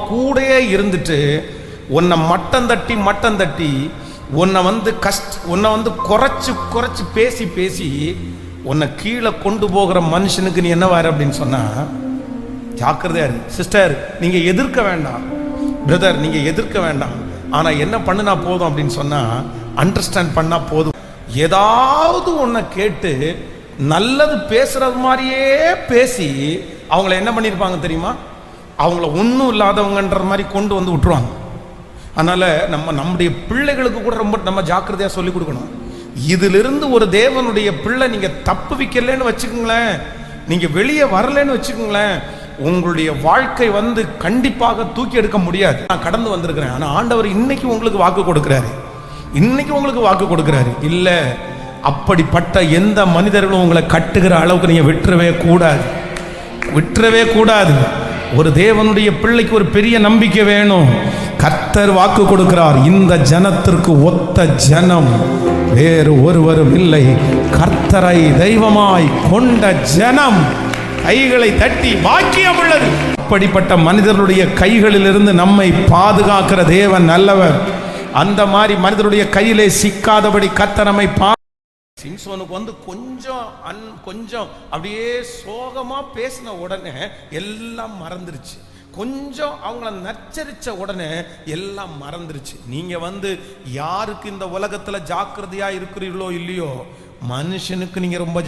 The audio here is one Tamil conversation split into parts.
கூடயே இருந்துட்டு உன்னை மட்டம் தட்டி உன்னை வந்து குறைச்சு பேசி உன்னை கீழே கொண்டு போகிற மனுஷனுக்கு நீ என்ன வாரு அப்படின்னு சொன்னா ஜாக்கிரதையா இருக்கு. சிஸ்டர், நீங்க எதிர்க்க வேண்டாம், பிரதர் நீங்க எதிர்க்க வேண்டாம். ஆனா என்ன பண்ணுனா போதும் அப்படின்னு சொன்னா அண்டர்ஸ்டாண்ட் பண்ணா போதும். ஏதாவது ஒன்ன கேட்டு நல்லது பேசுறது மாதிரியே பேசி அவங்கள என்ன பண்ணிருப்பாங்க தெரியுமா? அவங்கள ஒன்றும் இல்லாதவங்கன்ற மாதிரி கொண்டு வந்து விட்டுருவாங்க. அதனால நம்முடைய பிள்ளைகளுக்கு கூட ரொம்ப நம்ம ஜாக்கிரதையா சொல்லி கொடுக்கணும். இதிலிருந்து ஒரு தேவனுடைய பிள்ளை நீங்க தப்பு வைக்கலன்னு வச்சுக்கோங்களேன், நீங்க வெளியே வரலன்னு வச்சுக்கோங்களேன், உங்களுடைய வாழ்க்கை வந்து கண்டிப்பாக தூக்கி எடுக்க முடியாது. நான் கடந்து வந்திருக்கிறேன். ஆனா ஆண்டவர் இன்னைக்கு உங்களுக்கு வாக்கு கொடுக்கிறாரு. இல்ல, அப்படிப்பட்ட எந்த மனிதர்களும் உங்களை கட்டுகிற அளவுக்கு நீங்க விட்டுறவே கூடாது. ஒரு தேவனுடைய பிள்ளைக்கு ஒரு பெரிய நம்பிக்கை வேணும். கர்த்தர் வாக்கு கொடுக்கிறார், இந்த ஜனத்திற்கு ஒத்த ஜனம் வேறு ஒருவரும் இல்லை, கர்த்தரை தெய்வமாய் கொண்ட ஜனம் கைகளை தட்டி பாக்கியம் உள்ளது. அப்படிப்பட்ட மனிதர்களுடைய கைகளிலிருந்து நம்மை பாதுகாக்கிற தேவன் நல்லவர். அந்த மாதிரி மனிதருடைய கையிலே சிக்காதபடி கர்த்தர் நம்மை சிம்சோனுக்கு வந்து கொஞ்சம் அப்படியே சோகமா பேசின உடனே எல்லாம் மறந்துருச்சு. கொஞ்சம் அவங்கள நச்சரிச்ச உடனே எல்லாம் மறந்துருச்சு. நீங்க வந்து யாருக்கு இந்த உலகத்துல ஜாக்கிரதையா இருக்கிறீர்களோ இல்லையோ, மனுஷனுக்கு நீங்க ரொம்ப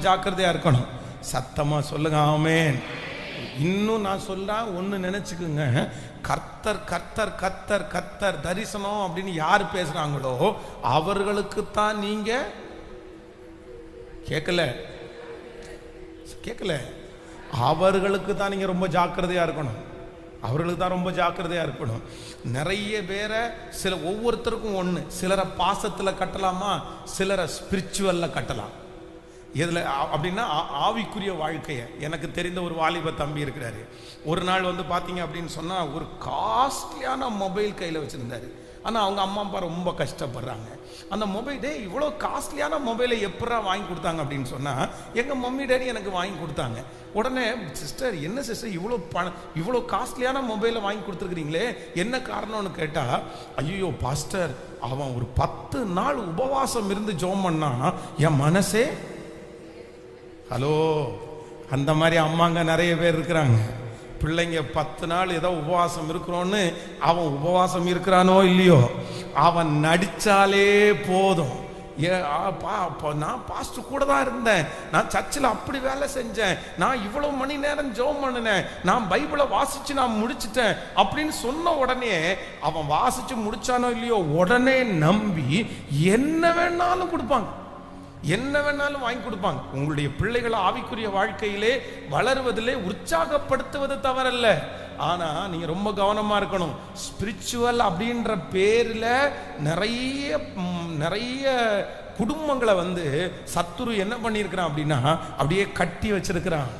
ஜாக்கிரதையா இருக்கணும். சத்தமா சொல்லுங்க ஆமென். இன்னும் நான் சொல்றேன், ஒன்னு நினைச்சுக்குங்க, கர்த்தர் தரிசனம் அப்படின்னு யார் பேசுறாங்களோ அவர்களுக்கு தான் நீங்க கேட்கல, அவர்களுக்கு தான் நீங்க ரொம்ப ஜாக்கிரதையா இருக்கணும். நிறைய பேரை ஒவ்வொருத்தருக்கும் ஒண்ணு, சிலரை பாசத்துல கட்டலாமா, சிலரை ஸ்பிரிச்சுவல்ல கட்டலாம். எதுல அப்படின்னா ஆவிக்குரிய வாழ்க்கைய. எனக்கு தெரிந்த ஒரு வாலிப தம்பி இருக்கிறாரு. ஒரு நாள் வந்து பாத்தீங்க அப்படின்னு சொன்னா ஒரு காஸ்ட்லியான மொபைல் கையில வச்சிருந்தாரு. ஆனா அவங்க அம்மா அப்பா ரொம்ப கஷ்டப்படுறாங்க. அந்த மொபைல், இவ்வளோ காஸ்ட்லியான மொபைலை எப்படா வாங்கி கொடுத்தாங்க அப்படின்னு சொன்னா, எங்க மம்மி டேடி எனக்கு வாங்கி கொடுத்தாங்க. உடனே சிஸ்டர், என்ன சிஸ்டர் இவ்வளோ காஸ்ட்லியான மொபைலை வாங்கி கொடுத்துருக்கிறீங்களே, என்ன காரணம்னு கேட்டா, ஐயோ பாஸ்டர், அவன் ஒரு 10 நாள் உபவாசம் இருந்து ஜெபம் பண்ணா என் மனசே. ஹலோ, அந்த மாதிரி அம்மாங்க நிறைய பேர் இருக்கிறாங்க. பிள்ளைங்க 10 நாள் ஏதோ உபவாசம் இருக்கிறோன்னு, அவன் உபவாசம் இருக்கிறானோ இல்லையோ, அவன் நடிச்சாலே போதும். நான் பாஸ்டர் கூட தான் இருந்தேன், நான் சர்ச்சில் அப்படி வேலை செஞ்சேன், நான் இவ்வளவு மணி நேரம் ஜெபம் பண்ணினேன், நான் பைபிளை வாசிச்சு நான் முடிச்சிட்டேன் அப்படின்னு சொன்ன உடனே, அவன் வாசிச்சு முடிச்சானோ இல்லையோ, உடனே நம்பி என்ன வேணாலும் வாங்கி கொடுப்பாங்க. உங்களுடைய பிள்ளைகளை ஆவிக்குரிய வாழ்க்கையிலே வளருவதிலே உற்சாகப்படுத்துவது தவறல்ல. ஆனா நீங்க ரொம்ப கவனமா இருக்கணும். ஸ்பிரிச்சுவல் அப்படின்ற பேர்ல நிறைய குடும்பங்களை வந்து சத்துரு என்ன பண்ணியிருக்கிறான் அப்படின்னா அப்படியே கட்டி வச்சிருக்கிறான்.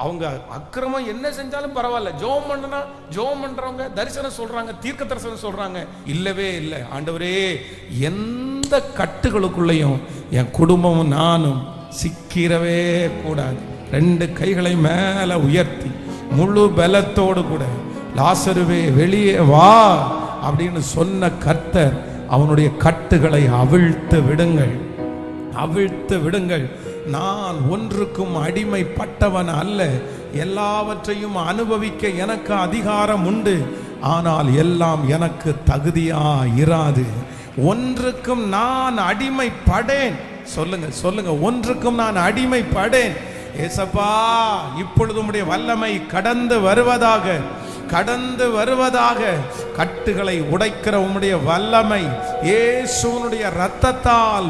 அவங்க அக்கிரமம் என்ன செஞ்சாலும் பரவாயில்ல, ஜெபம் பண்றவங்க தரிசனம் சொல்றாங்க, தீர்க்க தரிசனம் சொல்றாங்க. இல்லவே இல்லை. ஆண்டவரே, எந்த கட்டுகளுக்குள்ளேயும் என் குடும்பமும் நானும் சிக்கிறவே கூடாது. 2 கைகளை மேல உயர்த்தி முழு பலத்தோடு கூட, லாசருவே வெளியே வா அப்படின்னு சொன்ன கர்த்தர் அவனுடைய கட்டுகளை அவிழ்த்து விடுங்கள். நான் ஒன்றுக்கும் அடிமைப்பட்டவன் அல்ல, எல்லாவற்றையும் அனுபவிக்க எனக்கு அதிகாரம் உண்டு, ஆனால் எல்லாம் எனக்கு தகுதியா இராது. ஒன்றுக்கும் நான் அடிமைப்படேன். சொல்லுங்க, ஒன்றுக்கும் நான் அடிமைப்படேன். ஏசப்பா, இப்பொழுது உம்முடைய வல்லமை கடந்து வருவதாக, கட்டுகளை உடைக்கிற உம்முடைய வல்லமை, இயேசுவினுடைய இரத்தத்தால்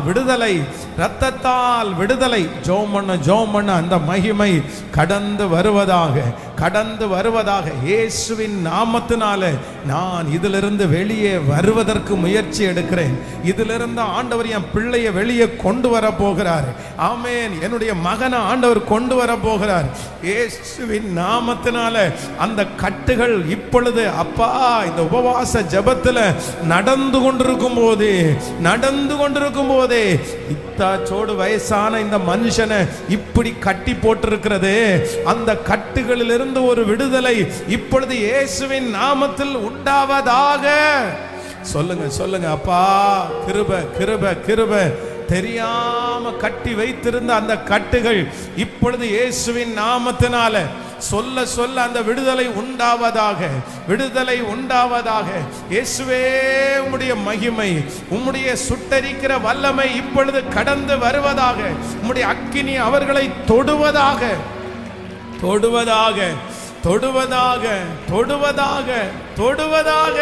விடுதலை, ஜெபம் பண்ண அந்த மகிமை கடந்து வருவதாக, இயேசுவின் நாமத்தினால நான் இதிலிருந்து வெளியே வருவதற்கு முயற்சி எடுக்கிறேன். இதிலிருந்து ஆண்டவர் என் பிள்ளையை வெளியே கொண்டு வர போகிறார். ஆமென். என்னுடைய மகனை ஆண்டவர் கொண்டு வர போகிறார். இயேசுவின் நாமத்தினால அந்த கட்டுகள் இப்பொழுது அப்பா, இந்த உபவாச ஜெபத்துல நடந்து கொண்டிருக்கும் போதே இத்தாச்சோடு வயசான இந்த மனுஷனை இப்படி கட்டி போட்டிருக்கிறது, அந்த கட்டுகளிலிருந்து இருந்து ஒரு விடுதலை இப்பொழுது இயேசுவின் நாமத்தில் உண்டாவதாக. சொல்லுங்க சொல்லுங்க, அப்பா கிருபை கிருபை கிருபை. தெரியாம கட்டி வைத்திருந்த அந்த கட்டுகள் இப்பொழுது இயேசுவின் நாமத்தினால சொல்ல சொல்ல அந்த விடுதலை உண்டாவதாக, விடுதலை உண்டாவதாக. இயேசுவே, உம்முடைய மகிமை, உம்முடைய சுட்டரிக்கிற வல்லமை இப்பொழுது கடந்து வருவதாக. உம்முடைய அக்கினி அவர்களை தொடுவதாக, தொடுவதாக, தொடுவதாக, தொடுவதாக, தொடுவதாக,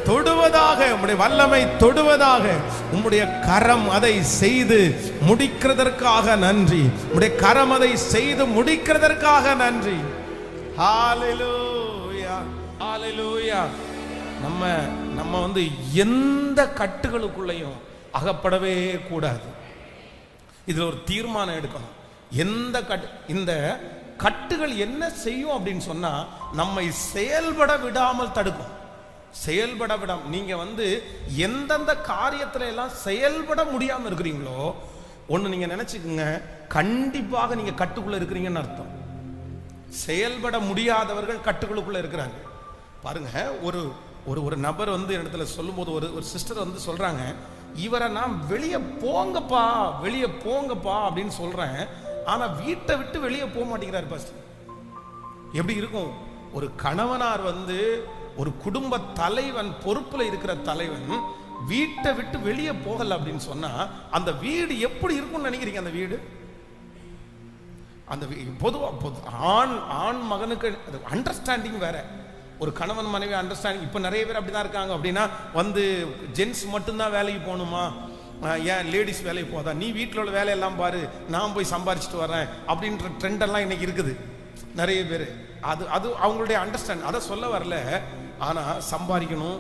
தொடுவதாக. உம்முடைய வல்லமை தொடுவதாக. உம்முடைய கரம் அதை செய்து முடிக்கிறதற்காக நன்றி. உம்முடைய கரம் அதை செய்து முடிக்கிறதற்காக நன்றி. ஹalleluya, ஹalleluya. நம்ம வந்து எந்த கட்டுகளுக்குள்ளேயும் அகப்படவே கூடாது. இதுல ஒரு தீர்மானம் எடுக்கணும். இந்த கட்டுகள் என்ன செய்யும் அப்படின்னு சொன்னா நம்மை செயல்பட விடாமல் தடுக்கும். செயல்பட விடாம நீங்க வந்து எந்தெந்த காரியத்துல எல்லாம் செயல்பட முடியாம இருக்கிறீங்களோ ஒண்ணு நீங்க நினைச்சுக்குங்க, கண்டிப்பாக நீங்க கட்டுக்குள்ள இருக்கிறீங்கன்னு அர்த்தம். செயல்பட முடியாதவர்கள் கட்டுக்குள்ளுக்குள்ள இருக்கிறாங்க. பாருங்க, ஒரு ஒரு ஒரு நபர் வந்து இடத்துல சொல்லும் போது ஒரு சிஸ்டர் வந்து சொல்றாங்க, இவரை நான் வெளியே போங்கப்பா வெளியே போங்கப்பா அப்படின்னு சொல்றேன், ஆனா வீட்டை விட்டு வெளியே போக மாட்டேங்கிறார் பாஸ்டர். எப்படி இருக்கும்? ஒரு கணவனார் வந்து ஒரு குடும்ப தலைவன், பொறுப்புல இருக்கிற தலைவன் வீட்டை விட்டு வெளியே போகல அப்படின்னு சொன்னா அந்த வீடு எப்படி இருக்கும்னு நினைக்கிறீங்க? அந்த வீடு, அந்த பொதுவா ஆண் மகனுக்கு அண்டர்ஸ்டாண்டிங் வேற, ஒரு கணவன் மனைவி அண்டர்ஸ்டாண்டிங். இப்ப நிறைய பேர் அப்படிதான் இருக்காங்க. அப்படின்னா வந்து ஜென்ஸ் மட்டும்தான் வேலைக்கு போகணுமா, ஏன் லேடிஸ் வேலைக்கு போதா, நீ வீட்டில் உள்ள வேலையெல்லாம் பாரு, நான் போய் சம்பாரிச்சுட்டு வரேன் அப்படின்ற ட்ரெண்ட் எல்லாம் இன்னைக்கு இருக்குது நிறைய பேர். அது அது அவங்களுடைய அண்டர்ஸ்டாண்ட். அதை சொல்ல வரல. ஆனா சம்பாதிக்கணும்,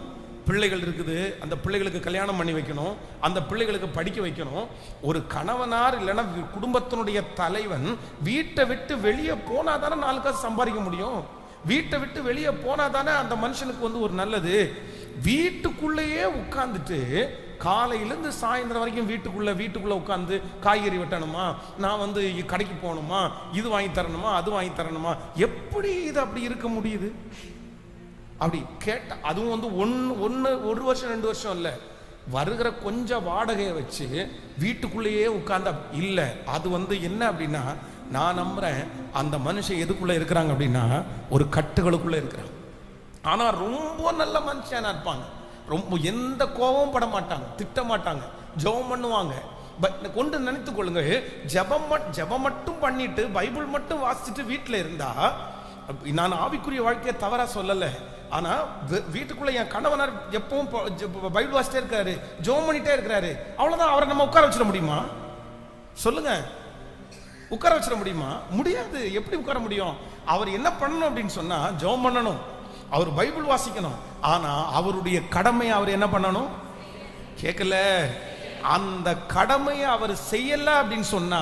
பிள்ளைகள் இருக்குது, அந்த பிள்ளைகளுக்கு கல்யாணம் பண்ணி வைக்கணும், அந்த பிள்ளைகளுக்கு படிக்க வைக்கணும். ஒரு கணவனார் இல்லைன்னா குடும்பத்தினுடைய தலைவன் வீட்டை விட்டு வெளியே போனா தானே 4 காசு சம்பாதிக்க முடியும். வீட்டை விட்டு வெளியே போனா தானே அந்த மனுஷனுக்கு வந்து ஒரு நல்லது. வீட்டுக்குள்ளேயே உட்கார்ந்துட்டு காலையிலேருந்து சாயந்தரம் வரைக்கும் வீட்டுக்குள்ள உட்காந்து காய்கறி வெட்டணுமா, நான் வந்து கடைக்கு போகணுமா, இது வாங்கி தரணுமா, அது வாங்கி தரணுமா, எப்படி இது அப்படி இருக்க முடியுது? அப்படி கேட்ட அதுவும் வந்து ஒரு வருஷம் 2 வருஷம் இல்லை, வருகிற கொஞ்சம் வாடகையை வச்சு வீட்டுக்குள்ளேயே உட்கார்ந்த இல்லை. அது வந்து என்ன அப்படின்னா, நான் நம்புறேன் அந்த மனுஷன் எதுக்குள்ள இருக்கிறாங்க அப்படின்னா ஒரு கட்டுகளுக்குள்ள இருக்கிறாங்க. ஆனா ரொம்ப நல்ல மனுஷனா இருப்பாங்க, ரொம்ப எந்த கோபமும் பட மாட்டாங்க, திட்ட மாட்டாங்க, ஜெபம் பண்ணுவாங்க. கொண்டு நினைத்து கொள்ளுங்க, ஜெபம் மட்டும் பண்ணிட்டு பைபிள் மட்டும் வாசிச்சுட்டு வீட்டில் இருந்தா, நான் ஆவிக்குரிய வாழ்க்கையை தவறா சொல்லல, ஆனா வீட்டுக்குள்ள என் கணவனார் எப்பவும் பைபிள் வாசிட்டே இருக்காரு, ஜெபம் பண்ணிட்டே இருக்கிறாரு, அவ்வளவுதான். அவரை நம்ம உட்கார வச்சிட முடியுமா? சொல்லுங்க, உட்கார வச்சிட முடியுமா? முடியாது. எப்படி உட்கார முடியும்? அவர் என்ன பண்ணணும் அப்படின்னு சொன்னா ஜெபம் பண்ணணும், அவர் பைபிள் வாசிக்கணும். ஆனா அவருடைய கடமையை அவர் என்ன பண்ணணும்? கேட்கல. அந்த கடமையை அவர் செய்யல அப்படின்னு சொன்னா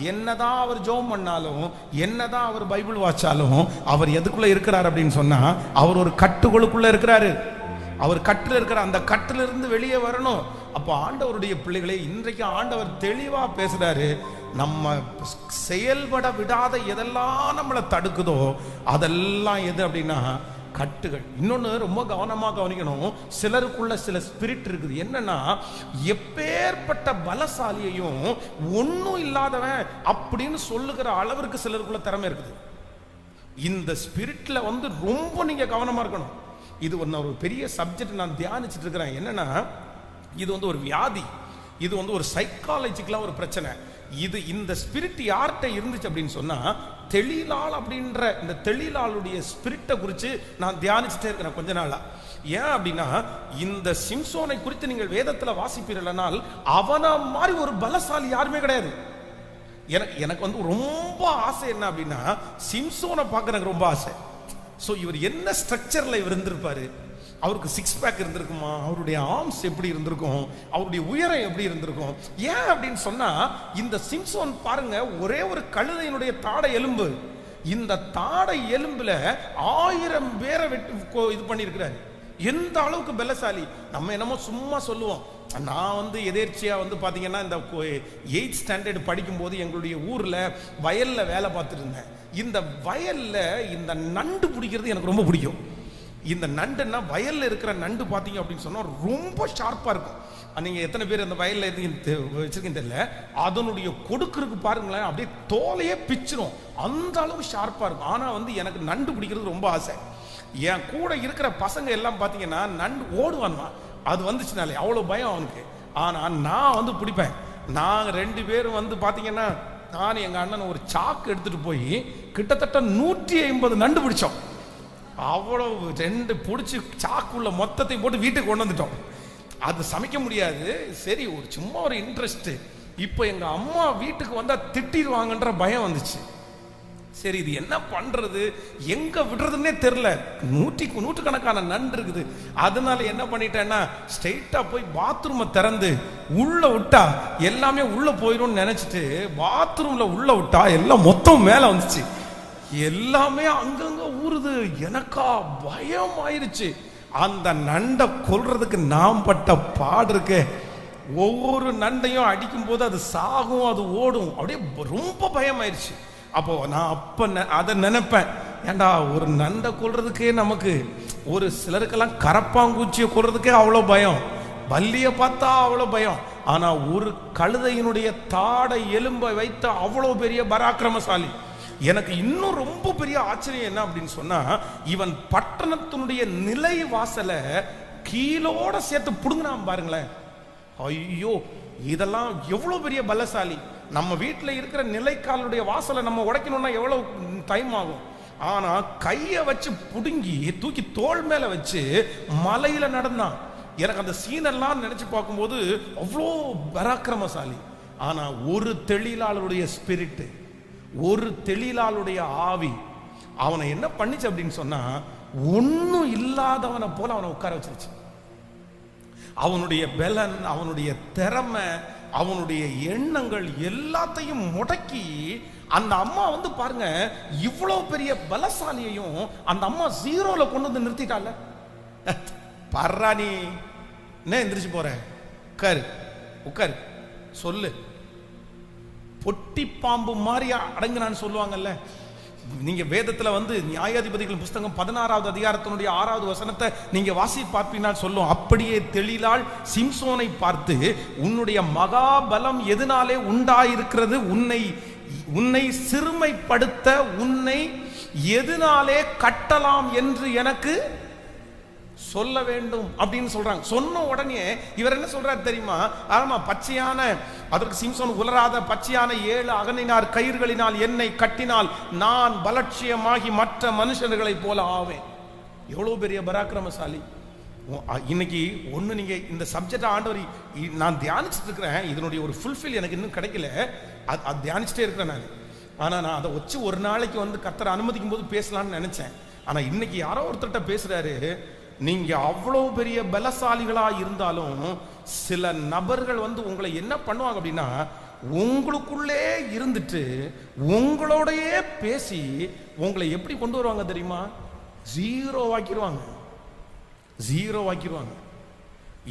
என்னதான் அவர் ஜெபம் பண்ணாலும், என்னதான் அவர் பைபிள் வாசிச்சாலும், அவர் எதுக்குள்ள இருக்கிறார் அப்படின்னு சொன்னா அவர் ஒரு கட்டுகளுக்குள்ள இருக்கிறாரு. அவர் கட்டுல இருக்கிற அந்த கட்டுல இருந்து வெளியே வரணும். அப்போ ஆண்டவருடைய பிள்ளைகளை இன்றைக்கு ஆண்டவர் தெளிவா பேசுறாரு. நம்ம செயல்பட விடாத எதெல்லாம் நம்மளை தடுக்குதோ அதெல்லாம் எது அப்படின்னா கட்டுகள். இன்னொன்னு ரொம்ப கவனமா கவனிக்கணும், சிலருக்குள்ள சில ஸ்பிரிட் இருக்குது. என்னன்னா, எப்பேற்பட்ட பலசாலியையும் ஒன்னும் இல்லாதவன் அப்படின்னு சொல்லுகிற அளவிற்கு சிலருக்குள்ள திறமை இருக்குது. இந்த ஸ்பிரிட்ல வந்து ரொம்ப நீங்க கவனமா இருக்கணும். இது ஒரு பெரிய சப்ஜெக்ட் நான் தியானிச்சுட்டு இருக்கிறேன். என்னன்னா, இது வந்து ஒரு வியாதி, இது வந்து ஒரு சைக்காலஜிக்கலா ஒரு பிரச்சனை. இந்த ஸ்பிரிட் யார்கிட்ட இருந்துச்சு அப்படின்னு சொன்னா தெளிலால் அப்படின்ற இந்த தெளிலாளுடைய ஸ்பிரிட்டை குறித்து நான் தியானிச்சுட்டே இருக்கிறேன் கொஞ்ச நாளா. ஏன் அப்படின்னா, இந்த சிம்சோனை குறித்து நீங்கள் வேதத்துல வாசிப்பீர்களானால் அவன மாதிரி ஒரு பலசாலி யாருமே கிடையாது. எனக்கு வந்து ரொம்ப ஆசை என்ன அப்படின்னா, சிம்சோனை பார்க்க எனக்கு ரொம்ப ஆசை. ஸோ இவர் என்ன ஸ்ட்ரக்சர்ல இவர் இருந்திருப்பாரு, அவருக்கு 6 பேக் இருந்திருக்குமா, அவருடைய ஆர்ம்ஸ் எப்படி இருந்திருக்கும், அவருடைய உயரம் எப்படி இருந்திருக்கும். ஏன் அப்படின்னு சொன்னா, இந்த சிம்சோன் பாருங்க, ஒரே ஒரு கழுதையினுடைய தாடை எலும்பு, இந்த தாடை எலும்புல 1000 பேரை இது பண்ணியிருக்கிறாரு. எந்த அளவுக்கு பலசாலி. நம்ம என்னமோ சும்மா சொல்லுவோம். நான் வந்து எதேர்ச்சியா வந்து பாத்தீங்கன்னா இந்த 8th ஸ்டாண்டர்ட் படிக்கும்போது எங்களுடைய ஊர்ல வயல்ல வேலை பார்த்துட்டு இருந்தேன். இந்த வயல்ல இந்த நண்டு பிடிக்கிறது எனக்கு ரொம்ப பிடிக்கும். இந்த நண்டுன்னா வயல்ல இருக்கிற நண்டு பாத்தீங்க அப்படின்னு சொன்னா ரொம்ப ஷார்ப்பா இருக்கும். நீங்க எத்தனை பேர் அந்த வயல்ல வச்சிருக்கீங்க தெரியல, அதனுடைய கொடுக்குறதுக்கு பாருங்களேன், அப்படியே தோலையே பிச்சிரும், அந்த அளவு ஷார்ப்பா இருக்கும். ஆனா வந்து எனக்கு நண்டு பிடிக்கிறது ரொம்ப ஆசை. என் கூட இருக்கிற பசங்க எல்லாம் பாத்தீங்கன்னா நண்டு ஓடுவானுமா, அது வந்துச்சுனாலே அவ்வளவு பயம் அவனுக்கு. ஆனா நான் வந்து பிடிப்பேன். நாங்க 2 பேரும் வந்து பாத்தீங்கன்னா நான் எங்க அண்ணன் ஒரு சாக்கு எடுத்துட்டு போய் கிட்டத்தட்ட 150 நண்டு பிடிச்சோம். அவ்வளவு 2 பிடிச்சி சாக்குள்ள மொத்தத்தையும் போட்டு வீட்டுக்கு கொண்டு வந்துட்டோம். அது சமைக்க முடியாது, சரி ஒரு சும்மா ஒரு இன்ட்ரெஸ்ட். இப்போ எங்க அம்மா வீட்டுக்கு வந்தா திட்டிடுவாங்கன்ற பயம் வந்துச்சு. சரி இது என்ன பண்றது, எங்க விடுறதுன்னே தெரியல. 100கணக்கான நண்டு இருக்குது. அதனால என்ன பண்ணிட்டேன்னா ஸ்ட்ரெயிட்டா போய் பாத்ரூமை திறந்து உள்ள விட்டா எல்லாமே உள்ள போயிடும் நினைச்சிட்டு பாத்ரூம்ல உள்ள விட்டா எல்லாம் மொத்தம் மேல வந்துச்சு. எல்லாமே அங்கங்க ஊறுது. எனக்கா பயம் ஆயிருச்சு. அந்த நண்டை கொல்றதுக்கு நாம் பட்ட பாடு இருக்கு. ஒவ்வொரு நண்டையும் அடிக்கும் போது அது சாகும், அது ஓடும், அப்படியே ரொம்ப பயம் ஆயிடுச்சு. அப்போ நான் அப்ப அதை நினைப்பேன், ஏண்டா ஒரு நண்டை கொல்றதுக்கே நமக்கு, ஒரு சிலருக்கெல்லாம் கரப்பாங்கூச்சியை கொல்றதுக்கே அவ்வளோ பயம், பல்லியை பார்த்தா அவ்வளோ பயம். ஆனா ஒரு கழுதையினுடைய தாடை எலும்பை வைத்த அவ்வளோ பெரிய பராக்கிரமசாலி. எனக்கு இன்னும் ரொம்ப பெரிய ஆச்சரியம் என்ன அப்படின்னு சொன்னா, இவன் பட்டணத்தினுடைய நிலை வாசலை கீழோட சேர்த்து புடுங்கினான் பாருங்களேன். ஐயோ, இதெல்லாம் எவ்வளவு பெரிய பலசாலி. நம்ம வீட்டில் இருக்கிற நிலைக்காலுடைய வாசலை நம்ம உடைக்கணும்னா எவ்வளவு டைம் ஆகும். ஆனா கையை வச்சு புடுங்கி தூக்கி தோள் மேல வச்சு மலையில நடந்தான். எனக்கு அந்த சீனெல்லாம் நினைச்சு பார்க்கும்போது அவ்வளோ பராக்கிரமசாலி. ஆனா ஒரு தெளிலாளருடைய ஸ்பிரிட், ஒரு தெளிலாளுடைய ஆவி அவனை என்ன பண்ணிச்சு அப்படின்னு சொன்னா, ஒன்னும் இல்லாதவனை போல அவனை உட்கார வச்சிருச்சு. அவனுடைய பலன், அவனுடைய திறமை, அவனுடைய எண்ணங்கள் எல்லாத்தையும் முடக்கி அந்த அம்மா வந்து பாருங்க, இவ்வளவு பெரிய பலசாலியையும் அந்த அம்மா 0ல கொண்டு வந்து நிறுத்திட்டால. பர்றா நீ என்ன எந்திரிச்சு போற, உட்காரு உட்காரு சொல்லு. பொட்டி பாம்பு மாதிரி அடங்குனான்னு சொல்லுவாங்கல்ல. நீங்க வேதத்துல வந்து நியாயாதிபதிகள் புஸ்தகம் 16வது அதிகாரத்தினுடைய 6வது வசனத்தை நீங்க வாசி பார்ப்பீங்கன்னு சொல்லும். அப்படியே தெளிலாள் சிம்சோனை பார்த்து, உன்னுடைய மகாபலம் எதனாலே உண்டாயிருக்கிறது, உன்னை சிறுமைப்படுத்த உன்னை எதனாலே கட்டலாம் என்று எனக்கு சொல்ல வேண்டும் அப்படின்னு சொல்றாங்க. சொன்ன உடனே இவர் என்ன சொல்றாரு தெரியுமா? ஆமா, பச்சையான, அதற்கு சிம்சோன் உலராத பச்சையான 7 அகனினார் கயிறுகளினால் என்னை கட்டினால் நான் பலட்சியமாகி மற்ற மனுஷர்களை போல ஆவேன். எவ்வளவு பெரிய பராக்கிரமசாலி. இன்னைக்கு ஒண்ணு, நீங்க இந்த சப்ஜெக்ட் ஆண்டவர் நான் தியானிச்சுட்டு இருக்கிறேன், இதனுடைய ஒரு ஃபுல்ஃபில் எனக்கு இன்னும் கிடைக்கல. அது தியானிச்சுட்டே இருக்கிறேன் நான். ஆனா நான் அதை வச்சு ஒரு நாளைக்கு வந்து கர்த்தர் அனுமதிக்கும் போது பேசலாம்னு நினைச்சேன். ஆனா இன்னைக்கு யாரோ ஒருத்தர்கிட்ட பேசுறாரு, நீங்க அவ்வளவு பெரிய பலசாலிகளா இருந்தாலும் சில நபர்கள் வந்து உங்களை என்ன பண்ணுவாங்க அப்படின்னா, உங்களுக்குள்ளே இருந்துட்டு உங்களோடையே பேசி உங்களை எப்படி கொண்டு வருவாங்க தெரியுமா? 0 ஆக்கிடுவாங்க, 0 ஆக்கிடுவாங்க.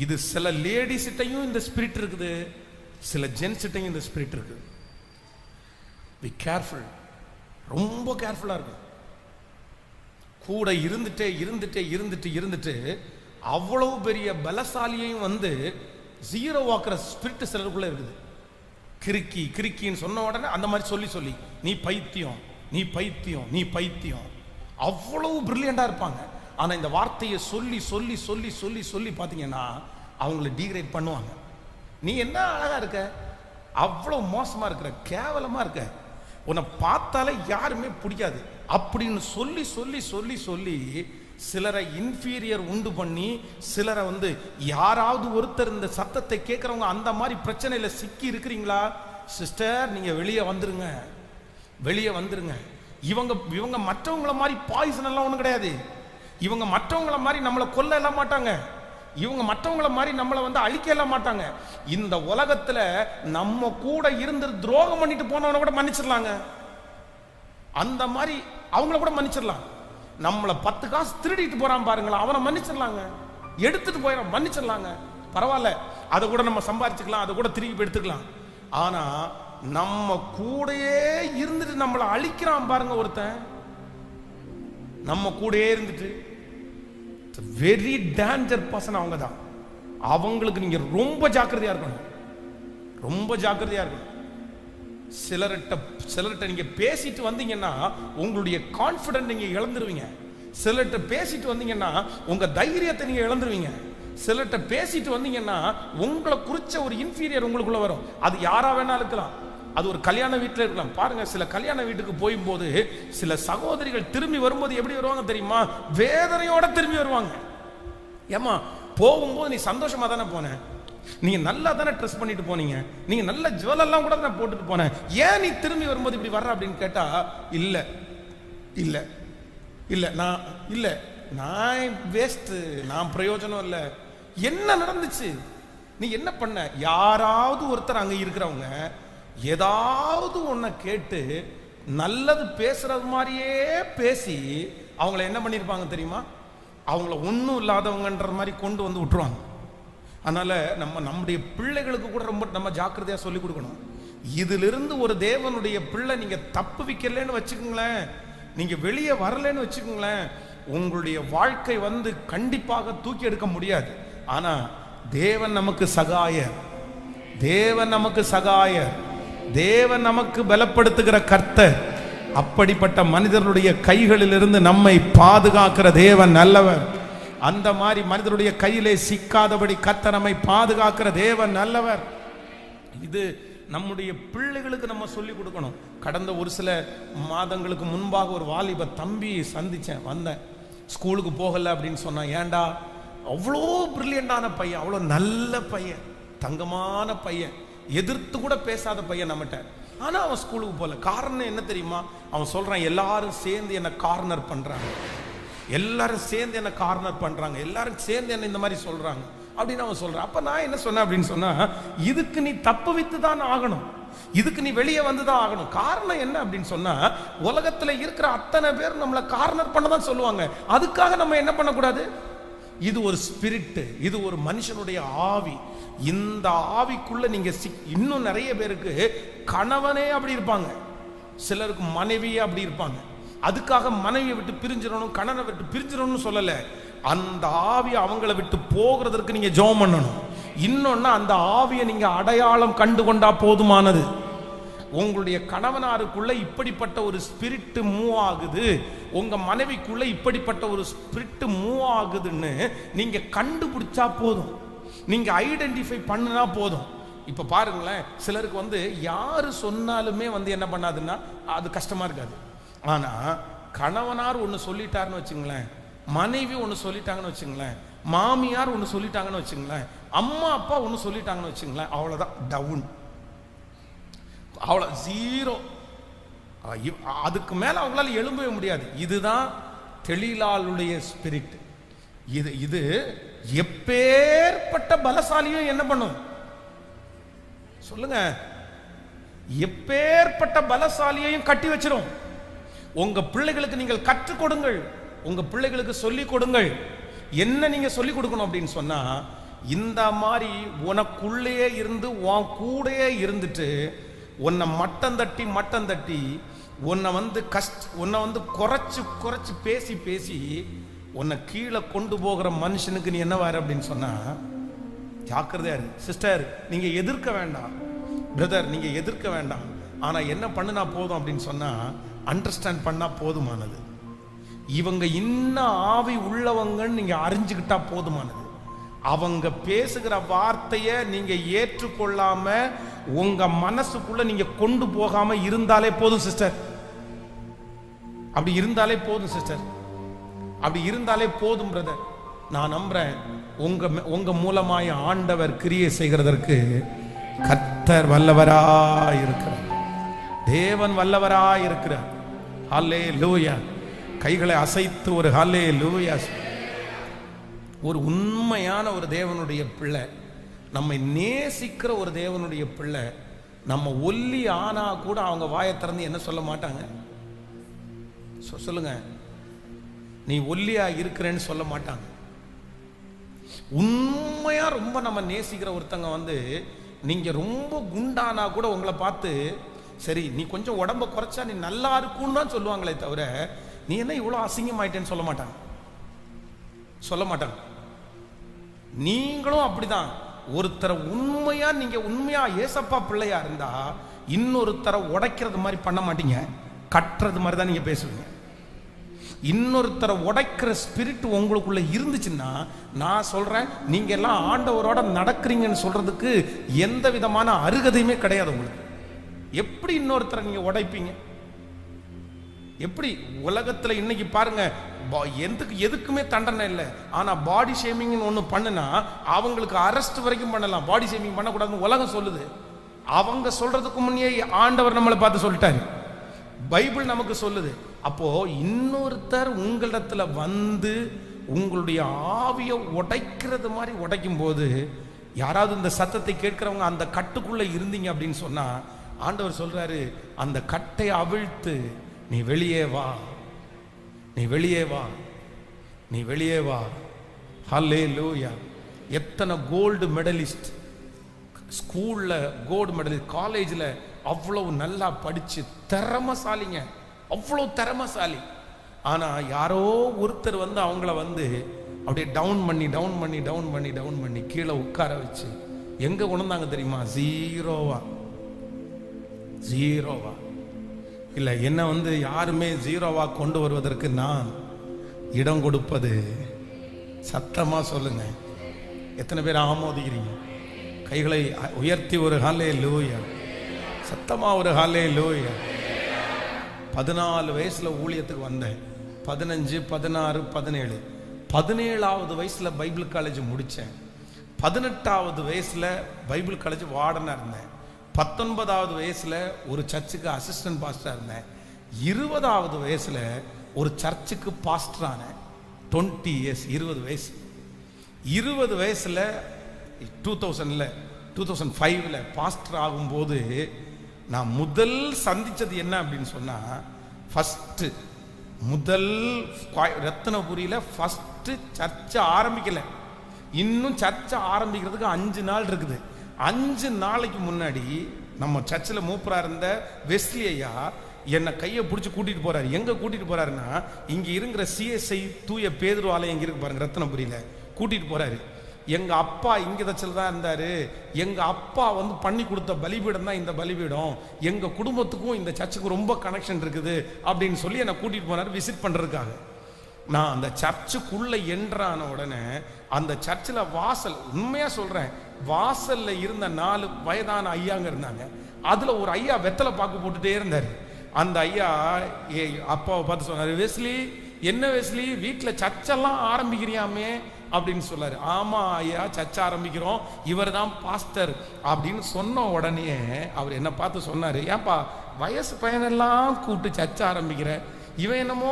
இது சில லேடிஸ்கிட்டையும் இந்த ஸ்பிரிட் இருக்குது, சில ஜென்ஸ்கிட்டையும் இந்த ஸ்பிரிட் இருக்குது. பி கேர்ஃபுல், ரொம்ப கேர்ஃபுல்லா இருக்கும். கூட இருந்துட்டே இருந்துட்டே இருந்துட்டு இருந்துட்டு அவ்வளவு பெரிய பலசாலியையும் வந்து 0 ஆக்குற ஸ்பிரிட் சிலருக்குள்ள இருக்குது. கிறுக்கி கிறுக்கின்னு சொன்ன உடனே அந்த மாதிரி சொல்லி சொல்லி நீ பைத்தியம், நீ பைத்தியம், நீ பைத்தியம், அவ்வளவு பிரில்லியண்டா இருப்பாங்க. ஆனா இந்த வார்த்தையை சொல்லி சொல்லி சொல்லி சொல்லி சொல்லி பார்த்தீங்கன்னா அவங்களை டீக்ரேட் பண்ணுவாங்க. நீ என்ன அழகா இருக்க, அவ்வளவு மோசமா இருக்கிற, கேவலமா இருக்க, உன்னை பார்த்தாலே யாருமே பிடிக்காது அப்படின்னு சொல்லி சொல்லி சொல்லி சொல்லி சிலரை இன்ஃபீரியர் உண்டு பண்ணி, சிலரை வந்து யாராவது ஒருத்தர் இந்த சத்தத்தை கேட்கறவங்க அந்த மாதிரி பிரச்சனையில சிக்கி இருக்கிறீங்களா சிஸ்டர், நீங்க வெளியே வந்துருங்க, வெளியே வந்துருங்க. இவங்க மற்றவங்கள மாதிரி பாய்சன் எல்லாம் ஒன்றும் கிடையாது. இவங்க மற்றவங்கள மாதிரி நம்மளை கொல்ல எல்லாம் மாட்டாங்க. இவங்க மற்றவங்கள மாதிரி நம்மளை வந்து அழிக்க எல்லாம் மாட்டாங்க. இந்த உலகத்துல நம்ம கூட இருந்து துரோகம் பண்ணிட்டு போனவனை கூட மன்னிச்சிடலாங்க. அந்த மாதிரி அவங்கள கூட மன்னிச்சிடலாம். நம்மளை 10 காசு திருடிட்டு போறான் பாருங்களா, அவனை மன்னிச்சிடலாங்க. எடுத்துட்டு போயிடும், மன்னிச்சிடலாங்க, பரவாயில்ல, அதை கூட நம்ம சம்பாதிச்சுக்கலாம், அதை கூட திருப்பி எடுத்துக்கலாம். ஆனா நம்ம கூடயே இருந்துட்டு நம்மளை அழிக்கிறான் பாருங்க ஒருத்தன், நம்ம கூடயே இருந்துட்டு. வெரி டேஞ்சர் பர்சன் அவங்க தான். அவங்களுக்கு நீங்க ரொம்ப ஜாக்கிரதையா இருக்கணும், ரொம்ப ஜாக்கிரதையா இருக்கணும். சிலர்கிட்ட நீங்க பேசிட்டு வந்தீங்கன்னா உங்களுடைய கான்பிடன்ஸ் நீங்க இழந்துருவீங்க. சிலர்கிட்ட பேசிட்டு வந்தீங்கன்னா உங்க தைரியத்தை நீங்க இழந்துருவீங்க. சிலர்கிட்ட பேசிட்டு வந்தீங்கன்னா உங்களை குறிச்ச ஒரு இன்ஃபீரியர் உங்களுக்குள்ள வரும். அது யாரா வேணா இருக்கலாம், அது ஒரு கல்யாண வீட்டில் இருக்கலாம். பாருங்க, சில கல்யாண வீட்டுக்கு போகும்போது சில சகோதரிகள் திரும்பி வரும்போது எப்படி வருவாங்க தெரியுமா? வேதனையோட திரும்பி வருவாங்க. ஏமா, போகும்போது நீ சந்தோஷமா தானே போன, நீங்க நல்லா தானே ட்ரெஸ் பண்ணிட்டு போனீங்க, நீங்க நல்ல ஜுவல் கூட நான் போட்டுட்டு போனேன், ஏன் நீ திரும்பி வரும்போது இப்படி வர்ற அப்படின்னு கேட்டா, இல்ல இல்ல இல்ல நான் இல்ல நான் வேஸ்ட், நான் பிரயோஜனம் இல்லை. என்ன நடந்துச்சு, நீ என்ன பண்ண? யாராவது ஒருத்தர் அங்க இருக்கிறவங்க ஏதாவது ஒன்ன கேட்டு நல்லது பேசுறது மாதிரியே பேசி அவங்கள என்ன பண்ணிருப்பாங்க தெரியுமா? அவங்கள ஒன்றும் இல்லாதவங்கன்ற மாதிரி கொண்டு வந்து விட்டுருவாங்க. அதனால நம்முடைய பிள்ளைகளுக்கு கூட ரொம்ப நம்ம ஜாக்கிரதையா சொல்லி கொடுக்கணும். இதிலிருந்து ஒரு தேவனுடைய பிள்ளை நீங்க தப்பு வைக்கலன்னு வச்சுக்கோங்களேன், நீங்க வெளியே வரலன்னு வச்சுக்கோங்களேன், உங்களுடைய வாழ்க்கை கண்டிப்பாக தூக்கி எடுக்க முடியாது. ஆனா தேவன் நமக்கு சகாயர், தேவன் நமக்கு சகாயர், தேவன் நமக்கு பலப்படுத்துகிற கர்த்தர். அப்படிப்பட்ட மனிதர்களுடைய கைகளிலிருந்து நம்மை பாதுகாக்கிற தேவன் நல்லவர். அந்த மாதிரி மனிதருடைய கையிலே சிக்காதபடி கர்த்தர் நம்மை பாதுகாக்கிற தேவன் நல்லவர். இது நம்முடைய பிள்ளைகளுக்கு நம்ம சொல்லி கொடுக்கணும். கடந்த ஒரு சில மாதங்களுக்கு முன்பாக ஒரு வாலிப தம்பி சந்திச்சேன், வந்தேன். ஸ்கூலுக்கு போகல அப்படின்னு சொன்னா, ஏண்டா, அவ்வளோ பிரில்லியண்டான பையன், அவ்வளோ நல்ல பையன், தங்கமான பையன், எதிர்த்து கூட பேசாத பையன் நம்மகிட்ட. ஆனா அவன் ஸ்கூலுக்கு போகல. காரணம் என்ன தெரியுமா? அவன் சொல்றான், எல்லாரும் சேர்ந்து என்ன கார்னர் பண்றாங்க, எல்லாரும் சேர்ந்து என்ன கார்னர் பண்றாங்க, எல்லாரும் சேர்ந்து என்ன இந்த மாதிரி சொல்றாங்க அப்படின்னு அவன் சொல்றான். அப்ப நான் என்ன சொன்னேன் அப்படின்னு சொன்னா, இதுக்கு நீ தப்பு வித்து தான் ஆகணும், இதுக்கு நீ வெளியே வந்துதான் ஆகணும். காரணம் என்ன அப்படின்னு சொன்னா, உலகத்துல இருக்கிற அத்தனை பேர் நம்மளை கார்னர் பண்ணதான் சொல்லுவாங்க. அதுக்காக நம்ம என்ன பண்ணக்கூடாது? இது ஒரு ஸ்பிரிட், இது ஒரு மனுஷனுடைய ஆவி. இந்த ஆவிக்குள்ள நீங்க இன்னும் நிறைய பேருக்கு கணவனே அப்படி இருப்பாங்க, சிலருக்கு மனைவியே அப்படி இருப்பாங்க. அதுக்காக மனைவியை விட்டு பிரிஞ்சிடணும், கணவனை விட்டு பிரிஞ்சிடணும்னு சொல்லல. அந்த ஆவியை அவங்கள விட்டு போகிறதற்கு நீங்க ஜெபம் பண்ணணும். இன்னொன்னு, அந்த ஆவியை நீங்க அடையாளம் கண்டு கொண்டா போதுமானது. உங்களுடைய கணவனாருக்குள்ள இப்படிப்பட்ட ஒரு ஸ்பிரிட் மூவ் ஆகுது, உங்க மனைவிக்குள்ள இப்படிப்பட்ட ஒரு ஸ்பிரிட் மூவ் ஆகுதுன்னு நீங்க கண்டுபிடிச்சா போதும், நீங்க ஐடென்டிஃபை பண்ணினா போதும். இப்ப பாருங்களேன், சிலருக்கு யாரு சொன்னாலுமே என்ன பண்ணாதுன்னா அது கஷ்டமா இருக்காது. ஆனா கணவனார் ஒன்னு சொல்லிட்டாருன்னு வச்சுங்களேன், மனைவி ஒன்னு சொல்லிட்டாங்கன்னு வச்சுங்களேன், மாமியார் ஒன்னு சொல்லிட்டாங்கன்னு வச்சுங்களேன், அம்மா அப்பா ஒன்னு சொல்லிட்டாங்கன்னு வச்சுங்களேன், அவ்வளவுதான், டவுன், அவ்வளவு, ஜீரோ. அதுக்கு மேல அவங்களால எழும்பவே முடியாது. இதுதான் தெளிலாளுடைய ஸ்பிரிட். இது எப்பேற்பட்ட பலசாலியும் என்ன பண்ணும் சொல்லுங்க? எப்பேற்பட்ட பலசாலியையும் கட்டி வச்சிரும். உங்க பிள்ளைகளுக்கு நீங்கள் கற்றுக் கொடுங்கள், உங்க பிள்ளைகளுக்கு சொல்லிக் கொடுங்கள். என்ன நீங்க சொல்லிக் கொடுக்கணும் அப்படின்னு சொன்னா, இந்த மாதிரி உனக்குள்ளேயே இருந்து உன் கூடயே இருந்துட்டு உன்னை மட்டம் தட்டி உன்னை குறைச்சு குறைச்சு பேசி பேசி உன்னை கீழே கொண்டு போகிற மனுஷனுக்கு நீ என்ன வாரு அப்படின்னு சொன்னா, ஜாக்கிரதையா இரு. சிஸ்டர், நீங்க எதிர்க்க வேண்டாம், பிரதர் நீங்க எதிர்க்க வேண்டாம். ஆனா என்ன பண்ணுனா போதும் அப்படின்னு சொன்னா, அண்டர்ஸ்டாண்ட் பண்ணா போதுமானது. இவங்க இன்னும் ஆவி உள்ளவங்கன்னு நீங்க அறிஞ்சுக்கிட்டா போதுமானது. அவங்க பேசுகிற வார்த்தையை நீங்க ஏற்றுக்கொள்ளாம உங்க மனசுக்குள்ள நீங்க கொண்டு போகாம இருந்தாலே போதும் சிஸ்டர். அப்படி இருந்தாலே போதும் சிஸ்டர், அப்படி இருந்தாலே போதும் பிரதர். நான் நம்புறேன், உங்க மூலமாய் ஆண்டவர் கிரியை செய்கிறதற்கு கர்த்தர் வல்லவராய் இருக்கிறார், தேவன் வல்லவராய் இருக்கிறார். ஹல்லேலூயா. கைகளை அசைத்து ஒரு ஹல்லேலூயா. ஒரு உண்மையான ஒரு தேவனுடைய பிள்ளை, நம்மை நேசிக்கிற ஒரு தேவனுடைய பிள்ளை, நம்ம ஒல்லி ஆனா கூட அவங்க வாயை திறந்து என்ன சொல்ல மாட்டாங்க? சொல்லுங்க. நீ ஒல்லியா இருக்கிறேன்னு சொல்ல மாட்டாங்க. உண்மையா ரொம்ப நம்ம நேசிக்கிற ஒருத்தங்க வந்து நீங்க ரொம்ப குண்டானா கூட உங்களை பார்த்து சரி நீ கொஞ்சம் உடம்ப குறைச்சா நீ நல்லா இருக்கும்னு தான் சொல்லுவாங்களே தவிர நீ என்ன இவ்வளவு அசிங்கமாயிட்டேன்னு சொல்ல மாட்டாங்க, சொல்ல மாட்டாங்க. நீங்களும் அப்படிதான். ஒருத்தரை உண்மையா நீங்க உண்மையா ஏசப்பா பிள்ளையா இருந்தா இன்னொருத்தரை உடைக்கிறது மாதிரி பண்ண மாட்டீங்க, கட்டுறது மாதிரி தான் நீங்க பேசுவீங்க. இன்னொருத்தரை உடைக்கிற ஸ்பிரிட் உங்களுக்குள்ள இருந்துச்சுன்னா நான் சொல்றேன், நீங்க எல்லாம் ஆண்டவரோட நடக்கிறீங்கன்னு சொல்றதுக்கு எந்த விதமான அருகதையுமே கிடையாது உங்களுக்கு. எப்படி இன்னொருத்தரை நீங்க உடைப்பீங்க? எப்படி? உலகத்துல இன்னைக்கு பாருங்க, எதுக்குமே தண்டனை இல்லை. ஆனா பாடி ஷேமிங் ஒண்ணு பண்ணுனா அவங்களுக்கு அரெஸ்ட் வரைக்கும் பண்ணலாம். பாடி ஷேமிங் பண்ணக்கூடாதுன்னு உலகம் சொல்லுது. அவங்க சொல்றதுக்கு முன்னே ஆண்டவர் நம்மளை பார்த்து சொல்லிட்டாரு, பைபிள் நமக்கு சொல்லுது. அப்போ இன்னொருத்தர் உங்களிடத்துல வந்து உங்களுடைய ஆவியை உடைக்கிறது மாதிரி உடைக்கும் போது யாராவது இந்த சத்தத்தை கேட்கிறவங்க அந்த கட்டுக்குள்ள இருந்தீங்க அப்படின்னு சொன்னா ஆண்டவர் சொல்றாரு, அந்த கட்டை அவிழ்த்து நீ வெளியே வா, நீ வெளியே வா, நீ வெளியே வா. ஹல்லேலூயா. எத்தனை கோல்டு மெடலிஸ்ட், ஸ்கூல்ல கோல்டு மெடலிஸ்ட், காலேஜ்ல அவ்வளவு நல்லா படிச்சு திறமசாலிங்க, அவ்வளவு திறமசாலி. ஆனா யாரோ ஒருத்தர் வந்து அவங்கள வந்து அப்படியே டவுன் பண்ணி டவுன் பண்ணி டவுன் பண்ணி டவுன் பண்ணி கீழே உட்கார வச்சு எங்க கொண்டாங்க தெரியுமா? ஜீரோவா. ஜீரோவா இல்ல, என்ன வந்து யாருமே ஜீரோவா கொண்டு வருவதற்கு நான் இடம் கொடுப்பது. சத்தமா சொல்லுங்க. எத்தனை பேர் ஆமோதிக்கிறீங்க? கைகளை உயர்த்தி ஒரு ஹல்லேலூயா, சத்தமா ஒரு ஹல்லேலூயா. 14 வயசுல ஊழியத்துக்கு வந்தேன். 15, 16, 17. 17வது வயசுல பைபிள் காலேஜ் முடிச்சேன். 18வது வயசுல பைபிள் காலேஜ் வார்டனா இருந்தேன். 19வது வயசுல ஒரு சர்ச்சுக்கு அசிஸ்டன்ட் பாஸ்டரா இருந்தேன். 20வது வயசுல ஒரு சர்ச்சுக்கு பாஸ்டர் ஆனேன். 20 இயர்ஸ், 20 வயசு. 20 வயசுல 2005ல பாஸ்டர் ஆகும்போது நான் முதல் சந்திச்சது என்ன அப்படின்னு சொன்னா, ஃபர்ஸ்ட் முதல் ரத்தினபுரியில ஃபர்ஸ்ட் சர்ச்சை ஆரம்பிக்கல. இன்னும் சர்ச்சை ஆரம்பிக்கிறதுக்கு 5 நாள் இருக்குது. 5 நாளைக்கு முன்னாடி நம்ம சர்ச்சில் மூப்பரா இருந்த வெஸ்லி ஐயா என்னை கையை பிடிச்சி கூட்டிட்டு போறாரு. எங்க கூட்டிட்டு போறாருன்னா, இங்க இருக்கிற சிஎஸ்ஐ தூய பேதுரு ஆலயம் எங்க இருக்கு பாருங்க, ரத்தினபுரியில கூட்டிட்டு போறாரு. எங்க அப்பா இங்க தச்சில் தான் இருந்தாரு. எங்க அப்பா வந்து பண்ணி கொடுத்த பலிபீடம் தான் இந்த பலிபீடம். எங்க குடும்பத்துக்கும் இந்த சர்ச்சுக்கு ரொம்ப கனெக்ஷன் இருக்குது அப்படின்னு சொல்லி என்னை கூட்டிட்டு போனாரு விசிட் பண்றதுக்காக. நான் அந்த சர்ச்சுக்குள்ள என்ட்ரான உடனே அந்த சர்ச்சில் வாசல், உண்மையா சொல்றேன், வாசல்ல இருந்த 4 வயதான ஐயாங்க இருந்தாங்க. அதுல ஒரு ஐயா வெத்தலை பாக்கு போட்டுட்டே இருந்தாரு. அந்த ஐயா அப்பாவை பார்த்து சொன்னாரு, வெஸ்லி, என்ன வெஸ்லி வீட்டில் சர்ச்செல்லாம் ஆரம்பிக்கிறியாமே அப்படின்னு சொல்லாரு. ஆமா ஐயா, சர்ச்சை ஆரம்பிக்கிறோம், இவர் தான் பாஸ்டர் அப்படின்னு சொன்ன உடனே அவர் என்ன பார்த்து சொன்னாரு, ஏன்பா வயசு பையனெல்லாம் கூப்பிட்டு சர்ச்சை ஆரம்பிக்கிற, இவன் என்னமோ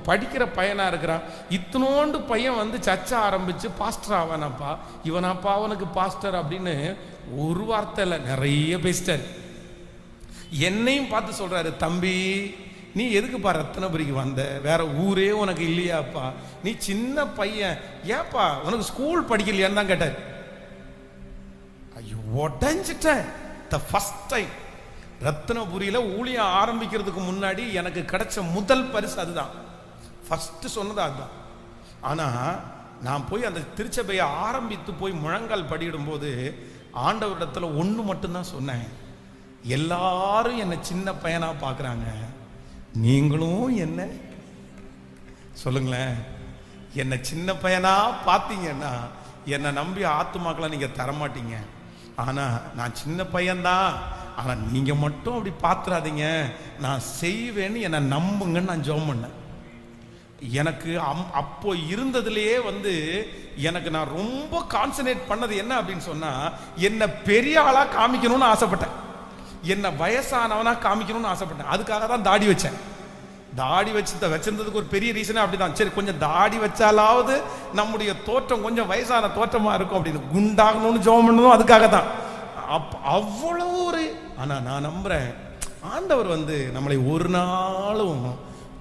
படிக்கிற பையனா இருக்கிறான், இத்தனோண்டு பையன் வந்து சர்ச்சை ஆரம்பிச்சு பாஸ்டர் ஆவானாப்பா, இவனாப்பா அவனுக்கு பாஸ்டர் அப்படின்னு ஒரு வார்த்தை இல்லை, நிறைய பேசிட்டாரு. என்னையும் பார்த்து சொல்றாரு, தம்பி நீ எதுக்குப்பா ரத்தினபுரிக்கு வந்த, வேற ஊரே உனக்கு இல்லையாப்பா, நீ சின்ன பையன், ஏப்பா உனக்கு ஸ்கூல் படிக்கலையான்னு தான் கேட்டார். ஐயோ உடஞ்சிட்டேன். த ஃபர்ஸ்ட் டைம் ரத்தினபுரியில ஊழியம் ஆரம்பிக்கிறதுக்கு முன்னாடி எனக்கு கிடைச்ச முதல் பரிசு அதுதான். ஃபர்ஸ்ட் சொன்னது அதுதான். ஆனா நான் போய் அந்த திருச்சபையை ஆரம்பித்து போய் முழங்கால் படியிடும் போது ஆண்டவரிடத்துல ஒண்ணு மட்டும்தான் சொன்னேன், எல்லாரும் என்னை சின்ன பையனா பார்க்குறாங்க, நீங்களும் என்ன சொல்லுங்களேன், என்னை சின்ன பையனா பார்த்தீங்கன்னா என்னை நம்பி ஆத்துமாக்கெல்லாம் நீங்க தரமாட்டீங்க. ஆனா நான் சின்ன பையன்தான், ஆனா நீங்க மட்டும் அப்படி பார்த்துறாதீங்க, நான் செய்வேன்னு என்னை நம்புங்கன்னு நான் ஜெபம் பண்ணேன். எனக்கு அப்போ இருந்ததுலயே வந்து எனக்கு நான் ரொம்ப கான்சன்ட்ரேட் பண்ணது என்ன அப்படின்னு சொன்னா, என்ன பெரிய ஆளா காமிக்கணும்னு ஆசைப்பட்டேன், என்ன வயசானவனா காமிக்கணும்னு ஆசைப்பட்டேன். அதுக்காக தான் தாடி வச்சேன். தாடி வச்சிருந்ததுக்கு ஒரு பெரிய ரீசனே அப்படிதான். சரி கொஞ்சம் தாடி வச்சாலாவது நம்முடைய தோற்றம் கொஞ்சம் வயசான தோற்றமா இருக்கும் அப்படின்னு குண்டாகணும்னு ஜெபம் பண்ணதும் அதுக்காக தான். அவ்வளவு ஒரு, ஆனா நான் நம்புறேன் ஆண்டவர் வந்து நம்மளை ஒரு நாளும்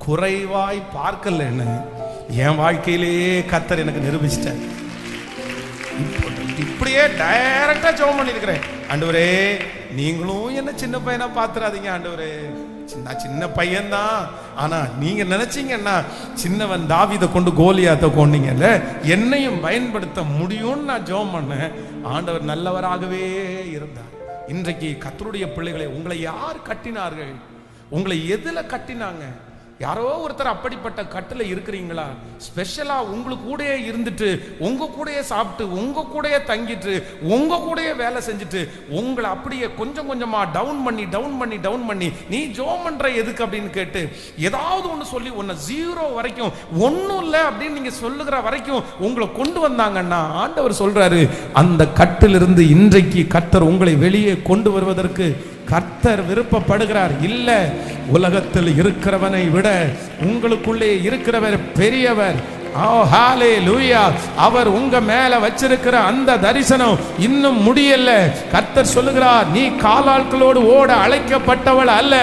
குறைவாய் பார்க்கலன்னு என் வாழ்க்கையிலேயே கர்த்தர் எனக்கு நிரூபிச்சிட்டார். இப்படியே டைரக்டா ஜெபம் பண்ணிருக்கிறேன். ஆண்டவரே, நீங்களும் என்ன சின்ன பையனா பாத்துறாதீங்க ஆண்டவரே. நான் சின்ன பையன்தான், ஆனா நீங்க நினைச்சீங்கன்னா சின்னவன் தாவீதை கொண்டு கோலியாத்தை கொண்டீங்கல்ல, என்னையும் பயன்படுத்த முடியும்னு நான் ஜெபம் பண்ணேன். ஆண்டவர் நல்லவராகவே இருந்தார். இன்றைக்கு கர்த்தருடைய பிள்ளைகளை உங்களை யார் கட்டினார்கள்? உங்களை எதுல கட்டினாங்க? யாரோ ஒருத்தர் அப்படிப்பட்ட கட்டில இருக்கிறீங்களா? ஸ்பெஷலா உங்களுக்கு கூடயே இருந்துட்டு, உங்க கூடயே சாப்பிட்டு, உங்க கூடயே தங்கிட்டு, உங்க கூடயே வேலை செஞ்சுட்டு, உங்களை அப்படியே கொஞ்சம் கொஞ்சமா டவுன் பண்ணி நீ ஜெபம் பண்ற எதுக்கு அப்படின்னு கேட்டு ஏதாவது ஒன்று சொல்லி உன்னை 0 வரைக்கும் ஒன்றும் இல்லை அப்படின்னு நீங்க சொல்லுகிற வரைக்கும் உங்களை கொண்டு வந்தாங்கன்னா, ஆண்டவர் சொல்றாரு, அந்த கட்டிலிருந்து இன்றைக்கு கர்த்தர் உங்களை வெளியே கொண்டு வருவதற்கு கர்த்தர் விருப்பப்படுகிறார். இல்ல, உலகத்தில் இருக்கிறவனை விட உங்களுக்குள்ளே இருக்கிறவர் பெரியவர். அவர் உங்க மேல வச்சிருக்கிற அந்த தரிசனம் இன்னும் முடியல. கர்த்தர் சொல்லுகிறார், நீ காலாட்களோடு ஓட அழைக்கப்பட்டவள் அல்ல,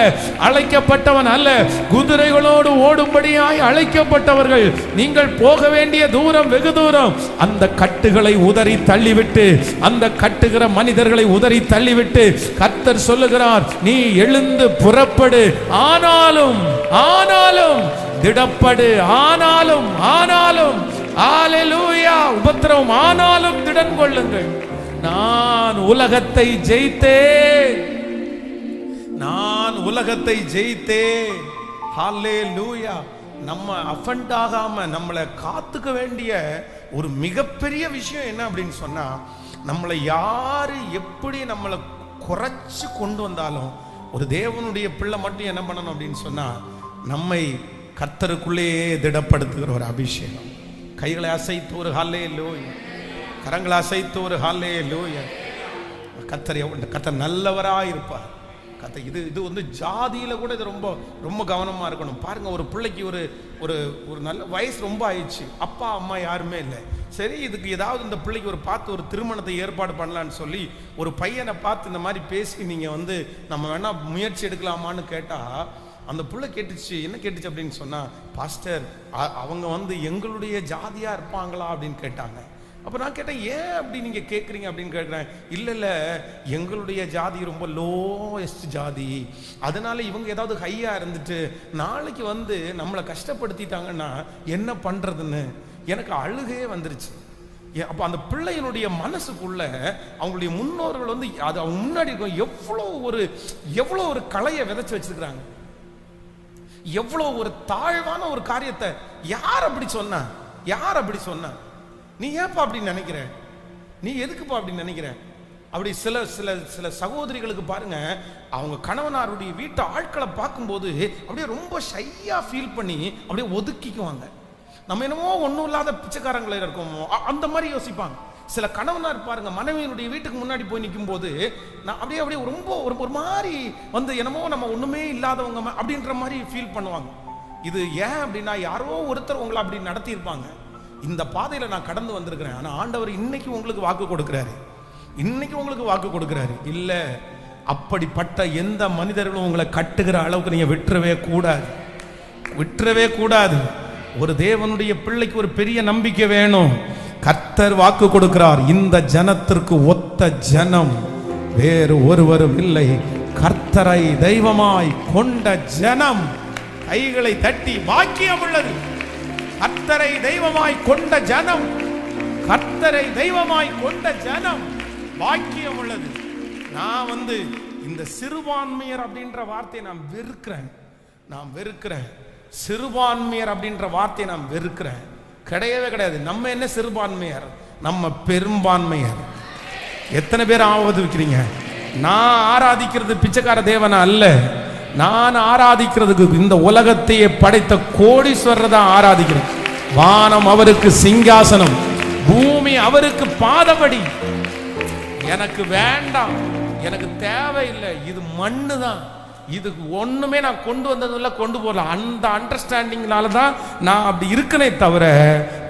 அழைக்கப்பட்டவன் அல்ல, குதிரைகளோடு ஓடும்படியாய் அழைக்கப்பட்டவர்கள். நீங்கள் போக வேண்டிய தூரம் வெகு தூரம். அந்த கட்டுகளை உதறி தள்ளிவிட்டு, அந்த கட்டுகிற மனிதர்களை உதறி தள்ளிவிட்டு கர்த்தர் சொல்லுகிறார், நீ எழுந்து புறப்படு. ஆனாலும் திடப்படு. ஆனாலும் ஹல்லேலூயா, உபத்திரவம் ஆனாலும் திடன் கொள்ளுங்கள். நான் உலகத்தை ஜெயித்தேன். ஹல்லேலூயா. நம்ம அஃபண்ட் ஆகாம நம்மளை காத்துக்க வேண்டிய ஒரு மிகப்பெரிய விஷயம் என்ன அப்படின்னு சொன்னா, நம்மளை யாரு எப்படி நம்மளை குறைச்சு கொண்டு வந்தாலும் ஒரு தேவனுடைய பிள்ளை மட்டும் என்ன பண்ணணும் அப்படின்னு சொன்னா, நம்மை கர்த்தருக்குள்ளேயே திடப்படுத்துகிற ஒரு அபிஷேகம். கைகளை அசைத்து ஒரு ஹல்லேலூயா, கரங்களை அசைத்து ஒரு ஹல்லேலூயா. கர்த்தர் நல்லவராக இருப்பார். இது வந்து ஜாதியில கூட இது ரொம்ப ரொம்ப கவனமா இருக்கணும். பாருங்க, ஒரு பிள்ளைக்கு ஒரு நல்ல வயசு ரொம்ப ஆயிடுச்சு, அப்பா அம்மா யாருமே இல்லை. சரி, இதுக்கு ஏதாவது இந்த பிள்ளைக்கு பார்த்து ஒரு திருமணத்தை ஏற்பாடு பண்ணலான்னு சொல்லி ஒரு பையனை பார்த்து இந்த மாதிரி பேசி நீங்க வந்து நம்ம வேணா முயற்சி எடுக்கலாமான்னு கேட்டா, அந்த புள்ள கேட்டுச்சு. என்ன கேட்டுச்சு அப்படின்னு சொன்னா, பாஸ்டர் அவங்க வந்து எங்களுடைய ஜாதியா இருப்பாங்களா அப்படின்னு கேட்டாங்க. அப்ப நான் கேட்டேன், ஏன் அப்படி நீங்க கேட்குறீங்க அப்படின்னு கேட்குறேன். இல்ல, எங்களுடைய ஜாதி ரொம்ப லோயஸ்ட் ஜாதி, அதனால இவங்க ஏதாவது ஹையா இருந்துட்டு நாளைக்கு வந்து நம்மளை கஷ்டப்படுத்திட்டாங்கன்னா என்ன பண்றதுன்னு எனக்கு அழுகையே வந்துருச்சு. அப்ப அந்த பிள்ளையினுடைய மனசுக்குள்ள அவங்களுடைய முன்னோர்கள் வந்து அது அவங்க முன்னாடி இருக்கும் எவ்வளோ ஒரு கலையை விதைச்சு வச்சிருக்கிறாங்க, எவ்வளோ ஒரு தாழ்வான ஒரு காரியத்தை. யார் அப்படி சொன்னா? நீ ஏப்பா அப்படி நினைக்கிற? நீ எதுக்குப்பா அப்படி நினைக்கிற? அப்படி சில சகோதரிகளுக்கு பாருங்க, அவங்க கணவனாருடைய வீட்டு ஆட்களை பார்க்கும்போது அப்படியே ரொம்ப ஷையா ஃபீல் பண்ணி அப்படியே ஒதுக்கிக்குவாங்க. நம்ம என்னமோ ஒன்றும் இல்லாத பிச்சைக்காரங்களே இருக்கோமோ அந்த மாதிரி யோசிப்பாங்க. சில கணவனார் பாருங்க, மனைவியினுடைய வீட்டுக்கு முன்னாடி போய் நிற்கும் போது நான் அப்படியே ரொம்ப ஒரு மாதிரி வந்து என்னமோ நம்ம ஒண்ணுமே இல்லாதவங்க அப்படின்ற மாதிரி ஃபீல் பண்ணுவாங்க. இது ஏன் அப்படின்னா, யாரோ ஒருத்தர் உங்களை அப்படி நடத்தியிருப்பாங்க. இந்த பாதையில நான் கடந்து வந்திருக்கிறேன். ஆனா ஆண்டவர் இன்னைக்கு உங்களுக்கு வாக்கு கொடுக்கிறாரு. இல்ல, அப்படிப்பட்ட எந்த மனிதர்களும் உங்களை கட்டுகிற அளவுக்கு நீங்க விட்டுறவே கூடாது. ஒரு தேவனுடைய பிள்ளைக்கு ஒரு பெரிய நம்பிக்கை வேணும். கர்த்தர் வாக்கு கொடுக்கிறார், இந்த ஜனத்திற்கு ஒத்த ஜனம் வேறு ஒருவரும் இல்லை, கர்த்தரை தெய்வமாய் கொண்ட ஜனம். கைகளை தட்டி வாக்கியம் உள்ளது. கர்த்தரை தெய்வமாய் கொண்ட ஜனம் வாக்கியம் உள்ளது. நான் வந்து இந்த சிறுபான்மையர் அப்படின்ற வார்த்தையை நான் வெறுக்கிறேன். சிறுபான்மையர் அப்படின்ற வார்த்தையை நான் வெறுக்கிறேன். கிடையவே கிடையாது. நம்ம என்ன சிறுபான்மையர்? நம்ம பெரும்பான்மையர். எத்தனை பேர் ஆவதுக்கிறீங்க? நான் ஆராதிக்கிறது பிச்சைக்கார தேவனா அல்ல. நான் ஆராதிக்கிறதுக்கு இந்த உலகத்தையே படைத்த கோடீஸ்வரர் தான் ஆராதிக்கிறேன். வானம் அவருக்கு சிங்காசனம், பூமி அவருக்கு பாதபடி. எனக்கு வேண்டாம், எனக்கு தேவையில்லை. இது மண்ணு தான், இதுக்கு ஒண்ணுமே நான் கொண்டு வந்ததில்லை, கொண்டு போகல. அந்த அண்டர்ஸ்டாண்டிங்னால தான் நான் அப்படி இருக்கனே தவிர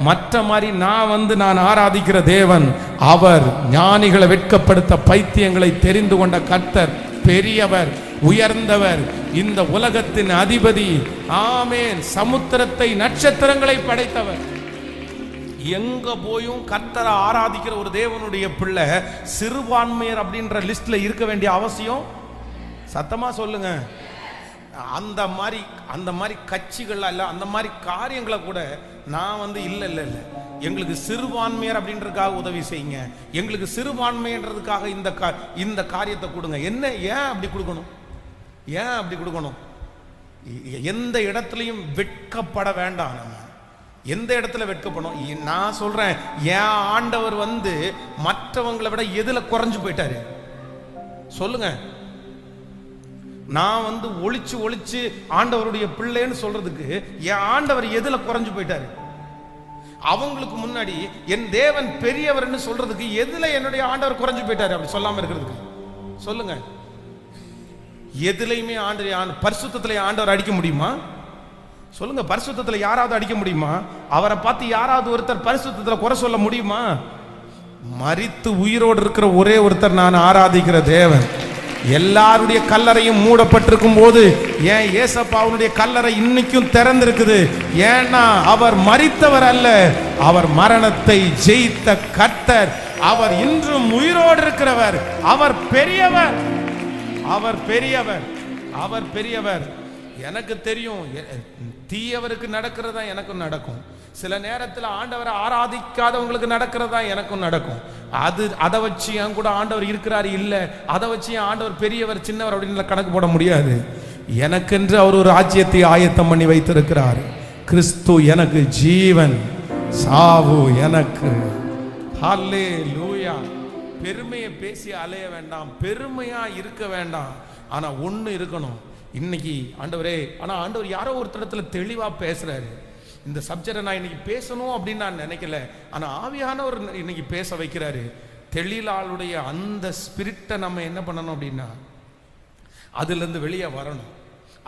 மற்ற மாதிரி நான் ஆராதிக்கிற தேவன் அவர் ஞானிகளை வெட்கப்படுத்த பைத்தியங்களை தெரிந்து கொண்ட கர்த்தர். பெரியவர், உயர்ந்தவர், இந்த உலகத்தின் அதிபதி. ஆமென். சமுத்திரத்தை, நட்சத்திரங்களை படைத்தவர். எங்க போயும் கர்த்தரை ஆராதிக்கிற ஒரு தேவனுடைய பிள்ளை சிறுபான்மையர் அப்படின்ற லிஸ்ட்ல இருக்க வேண்டிய அவசியம், சத்தமா சொல்லுங்க. அந்த மாதிரி கட்சிகள் அல்ல, அந்த மாதிரி காரியங்களை கூட நான் இல்ல எங்களுக்கு சிறுபான்மையர் அப்படின்றதுக்காக உதவி செய்யுங்க, எங்களுக்கு சிறுபான்மைன்றதுக்காக இந்த காரியத்தை கொடுங்க. என்ன, ஏன் அப்படி கொடுக்கணும்? ஏன் அப்படி கொடுக்கணும்? எந்த இடத்துலையும் வெட்கப்பட வேண்டாம். நம்ம எந்த இடத்துல வெட்கப்படும்? நான் சொல்றேன், என் ஆண்டவர் மற்றவங்களை விட எதுல குறைஞ்சு போயிட்டாரு சொல்லுங்க. நான் ஒளிச்சு ஆண்டவருடைய பிள்ளைன்னு சொல்றதுக்கு என் ஆண்டவர் எதுல குறைஞ்சு போயிட்டாரு? அவங்களுக்கு முன்னாடி என் தேவன் பெரியவர்னு சொல்றதுக்கு எதுல என்னுடைய ஆண்டவர் குறைஞ்சு போயிட்டாரு? அப்படி சொல்லாம இருக்கிறதுக்கு சொல்லுங்க. எதுலையுமே பரிசுத்தத்துல ஆண்டவர் அடிக்க முடியுமா? சொல்லுங்க. பரிசுத்தத்துல யாராவது அடிக்க முடியுமா? அவரை பார்த்து யாராவது ஒருத்தர் பரிசுத்தத்துல குறை சொல்ல முடியுமா? மரித்து உயிரோடு இருக்கிற ஒரே ஒருத்தர் நான் ஆராதிக்கிற தேவன். எல்லாருடைய கல்லறையும் மூடப்பட்டிருக்கும் போது ஏன் ஏசப்பாவுடைய கல்லறை இன்னைக்கும் திறந்திருக்குது? ஏன்னா அவர் மரித்தவர் அல்ல, அவர் மரணத்தை ஜெயித்த கர்த்தர். அவர் இன்றும் உயிரோடு இருக்கிறவர். அவர் பெரியவர், அவர் பெரியவர், அவர் பெரியவர். எனக்கு தெரியும், தீயவருக்கு நடக்கிறதா எனக்கும் நடக்கும். சில நேரத்தில் ஆண்டவரை ஆராதிக்காதவங்களுக்கு நடக்கிறதா எனக்கும் நடக்கும். அதை வச்சு என் கூட ஆண்டவர் இருக்கிறாரு இல்ல, அதை வச்சு என் ஆண்டவர் பெரியவர் சின்னவர் அப்படின்னு கணக்கு போட முடியாது. எனக்கென்று அவர் ஒரு ராஜ்யத்தை ஆயத்தம் பண்ணி வைத்திருக்கிறார். கிறிஸ்து எனக்கு ஜீவன், சாவு எனக்கு. ஹல்லேலூயா. பெருமையை பேசி அலைய வேண்டாம், பெருமையா இருக்க வேண்டாம். ஆனா ஒண்ணு இருக்கணும். இன்னைக்கு ஆண்டவரே, ஆனா ஆண்டவர் யாரோ ஒரு இடத்துல தெளிவா பேசுறாரு. இந்த சப்ஜெக்டை நான் இன்னைக்கு பேசணும் அப்படின்னு நான் நினைக்கல, ஆனா ஆவியானவர் இன்னைக்கு பேச வைக்கிறாரு. தெளிலாளுடைய அந்த ஸ்பிரிட்டை நம்ம என்ன பண்ணணும் அப்படின்னா அதுல இருந்து வெளியே வரணும்.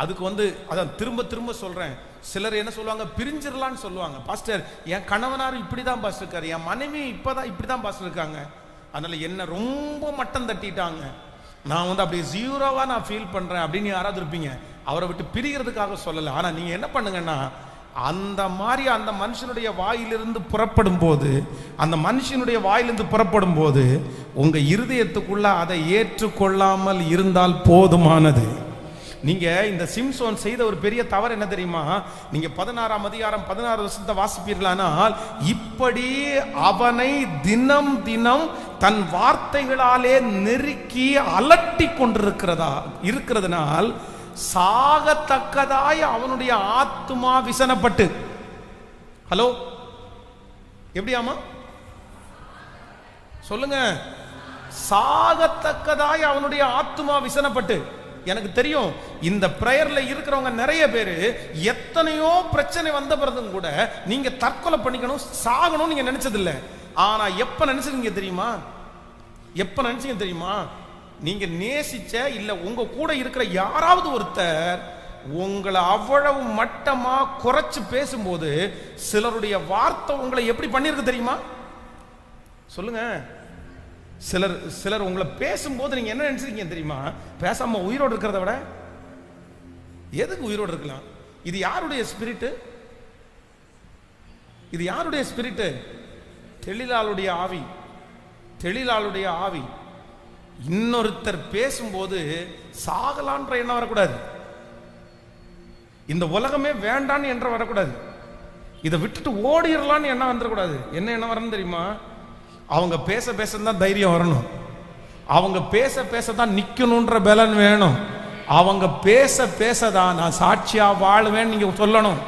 அதுக்கு அதான் திரும்ப திரும்ப சொல்றேன். சிலர் என்ன சொல்லுவாங்க, பிரிஞ்சிடலான்னு சொல்லுவாங்க. பாஸ்டர், என் கணவனார் இப்படிதான் பாஸ்டர் இருக்காரு, என் மனைவி இப்படிதான் பாஸ்டர் இருக்காங்க, அதனால என்ன ரொம்ப மட்டம் தட்டிட்டாங்க, நான் அப்படி ஜீரோவா நான் ஃபீல் பண்றேன் அப்படின்னு யாராவது இருப்பீங்க. அவரை விட்டு பிரிகிறதுக்காக சொல்லல. ஆனா நீங்க என்ன பண்ணுங்கன்னா, அந்த மாதிரி அந்த மனுஷனுடைய வாயிலிருந்து புறப்படும் போது, அந்த மனுஷனுடைய வாயிலிருந்து புறப்படும் போது உங்க இருதயத்துக்குள்ள அதை ஏற்றுக்கொள்ளாமல் இருந்தால் போதுமானது. நீங்க இந்த சிம்சோன் செய்த ஒரு பெரிய தவறு என்ன தெரியுமா? நீங்க 16ஆம் அதிகாரம் 16 வருஷத்தை வாசிப்பீர்களானால், இப்படி அவனை தினம் தினம் தன் வார்த்தைகளாலே நெருக்கி அலட்டி இருக்கிறதுனால் சாகத்தக்கதாய் அவனுடைய ஆத்துமா விசனப்பட்டு. ஹலோ, எப்படியாமா சொல்லுங்க? சாகத்தக்கதாய் அவனுடைய ஆத்துமா விசனப்பட்டு. எனக்கு தெரியும், இந்த பிரேயர்ல இருக்கிறவங்க நிறைய பேரு எத்தனையோ பிரச்சனை வந்த பிறகும் கூட நீங்க தற்கொலை பண்ணிக்கணும், சாகணும் நீங்க நினைச்சது இல்ல. ஆனா எப்ப நினைச்சீங்க தெரியுமா? எப்ப நினைச்சீங்க தெரியுமா? நீங்க நேசிச்ச இல்ல உங்க கூட இருக்கிற யாராவது ஒருத்தர் உங்களை அவ்வளவு மட்டமா குறைச்சு பேசும்போது சிலருடைய வார்த்தை உங்களை எப்படி பண்ணிருக்கு தெரியுமா? சொல்லுங்க. சிலர் உங்களை பேசும்போது நீங்க என்ன நினைச்சிருக்கீங்க தெரியுமா? பேசாம உயிரோடு இருக்கிறத விட எதுக்கு உயிரோடு இருக்கலாம்? இது யாருடைய ஸ்பிரிட்? இது யாருடைய ஸ்பிரிட்? தெளிலாளுடைய ஆவி. தெளிலாளுடைய ஆவி. இன்னொருத்தர் பேசும்போது சாகலான்ற எண்ணம் வரக்கூடாது. இந்த உலகமே வேண்டான்னு எண்ணம் வரக்கூடாது. இதை விட்டுட்டு ஓடிடலான்னு எண்ணம் வந்துடக்கூடாது. என்ன எண்ணம் வரணும் தெரியுமா? அவங்க பேச பேசதான் தைரியம் வரணும். அவங்க பேச பேசதான் நிக்கணும்ன்ற பலன் வேணும். அவங்க பேச பேசதான் நான் சாட்சியா வாழுவேன்னு நீங்க சொல்லணும்.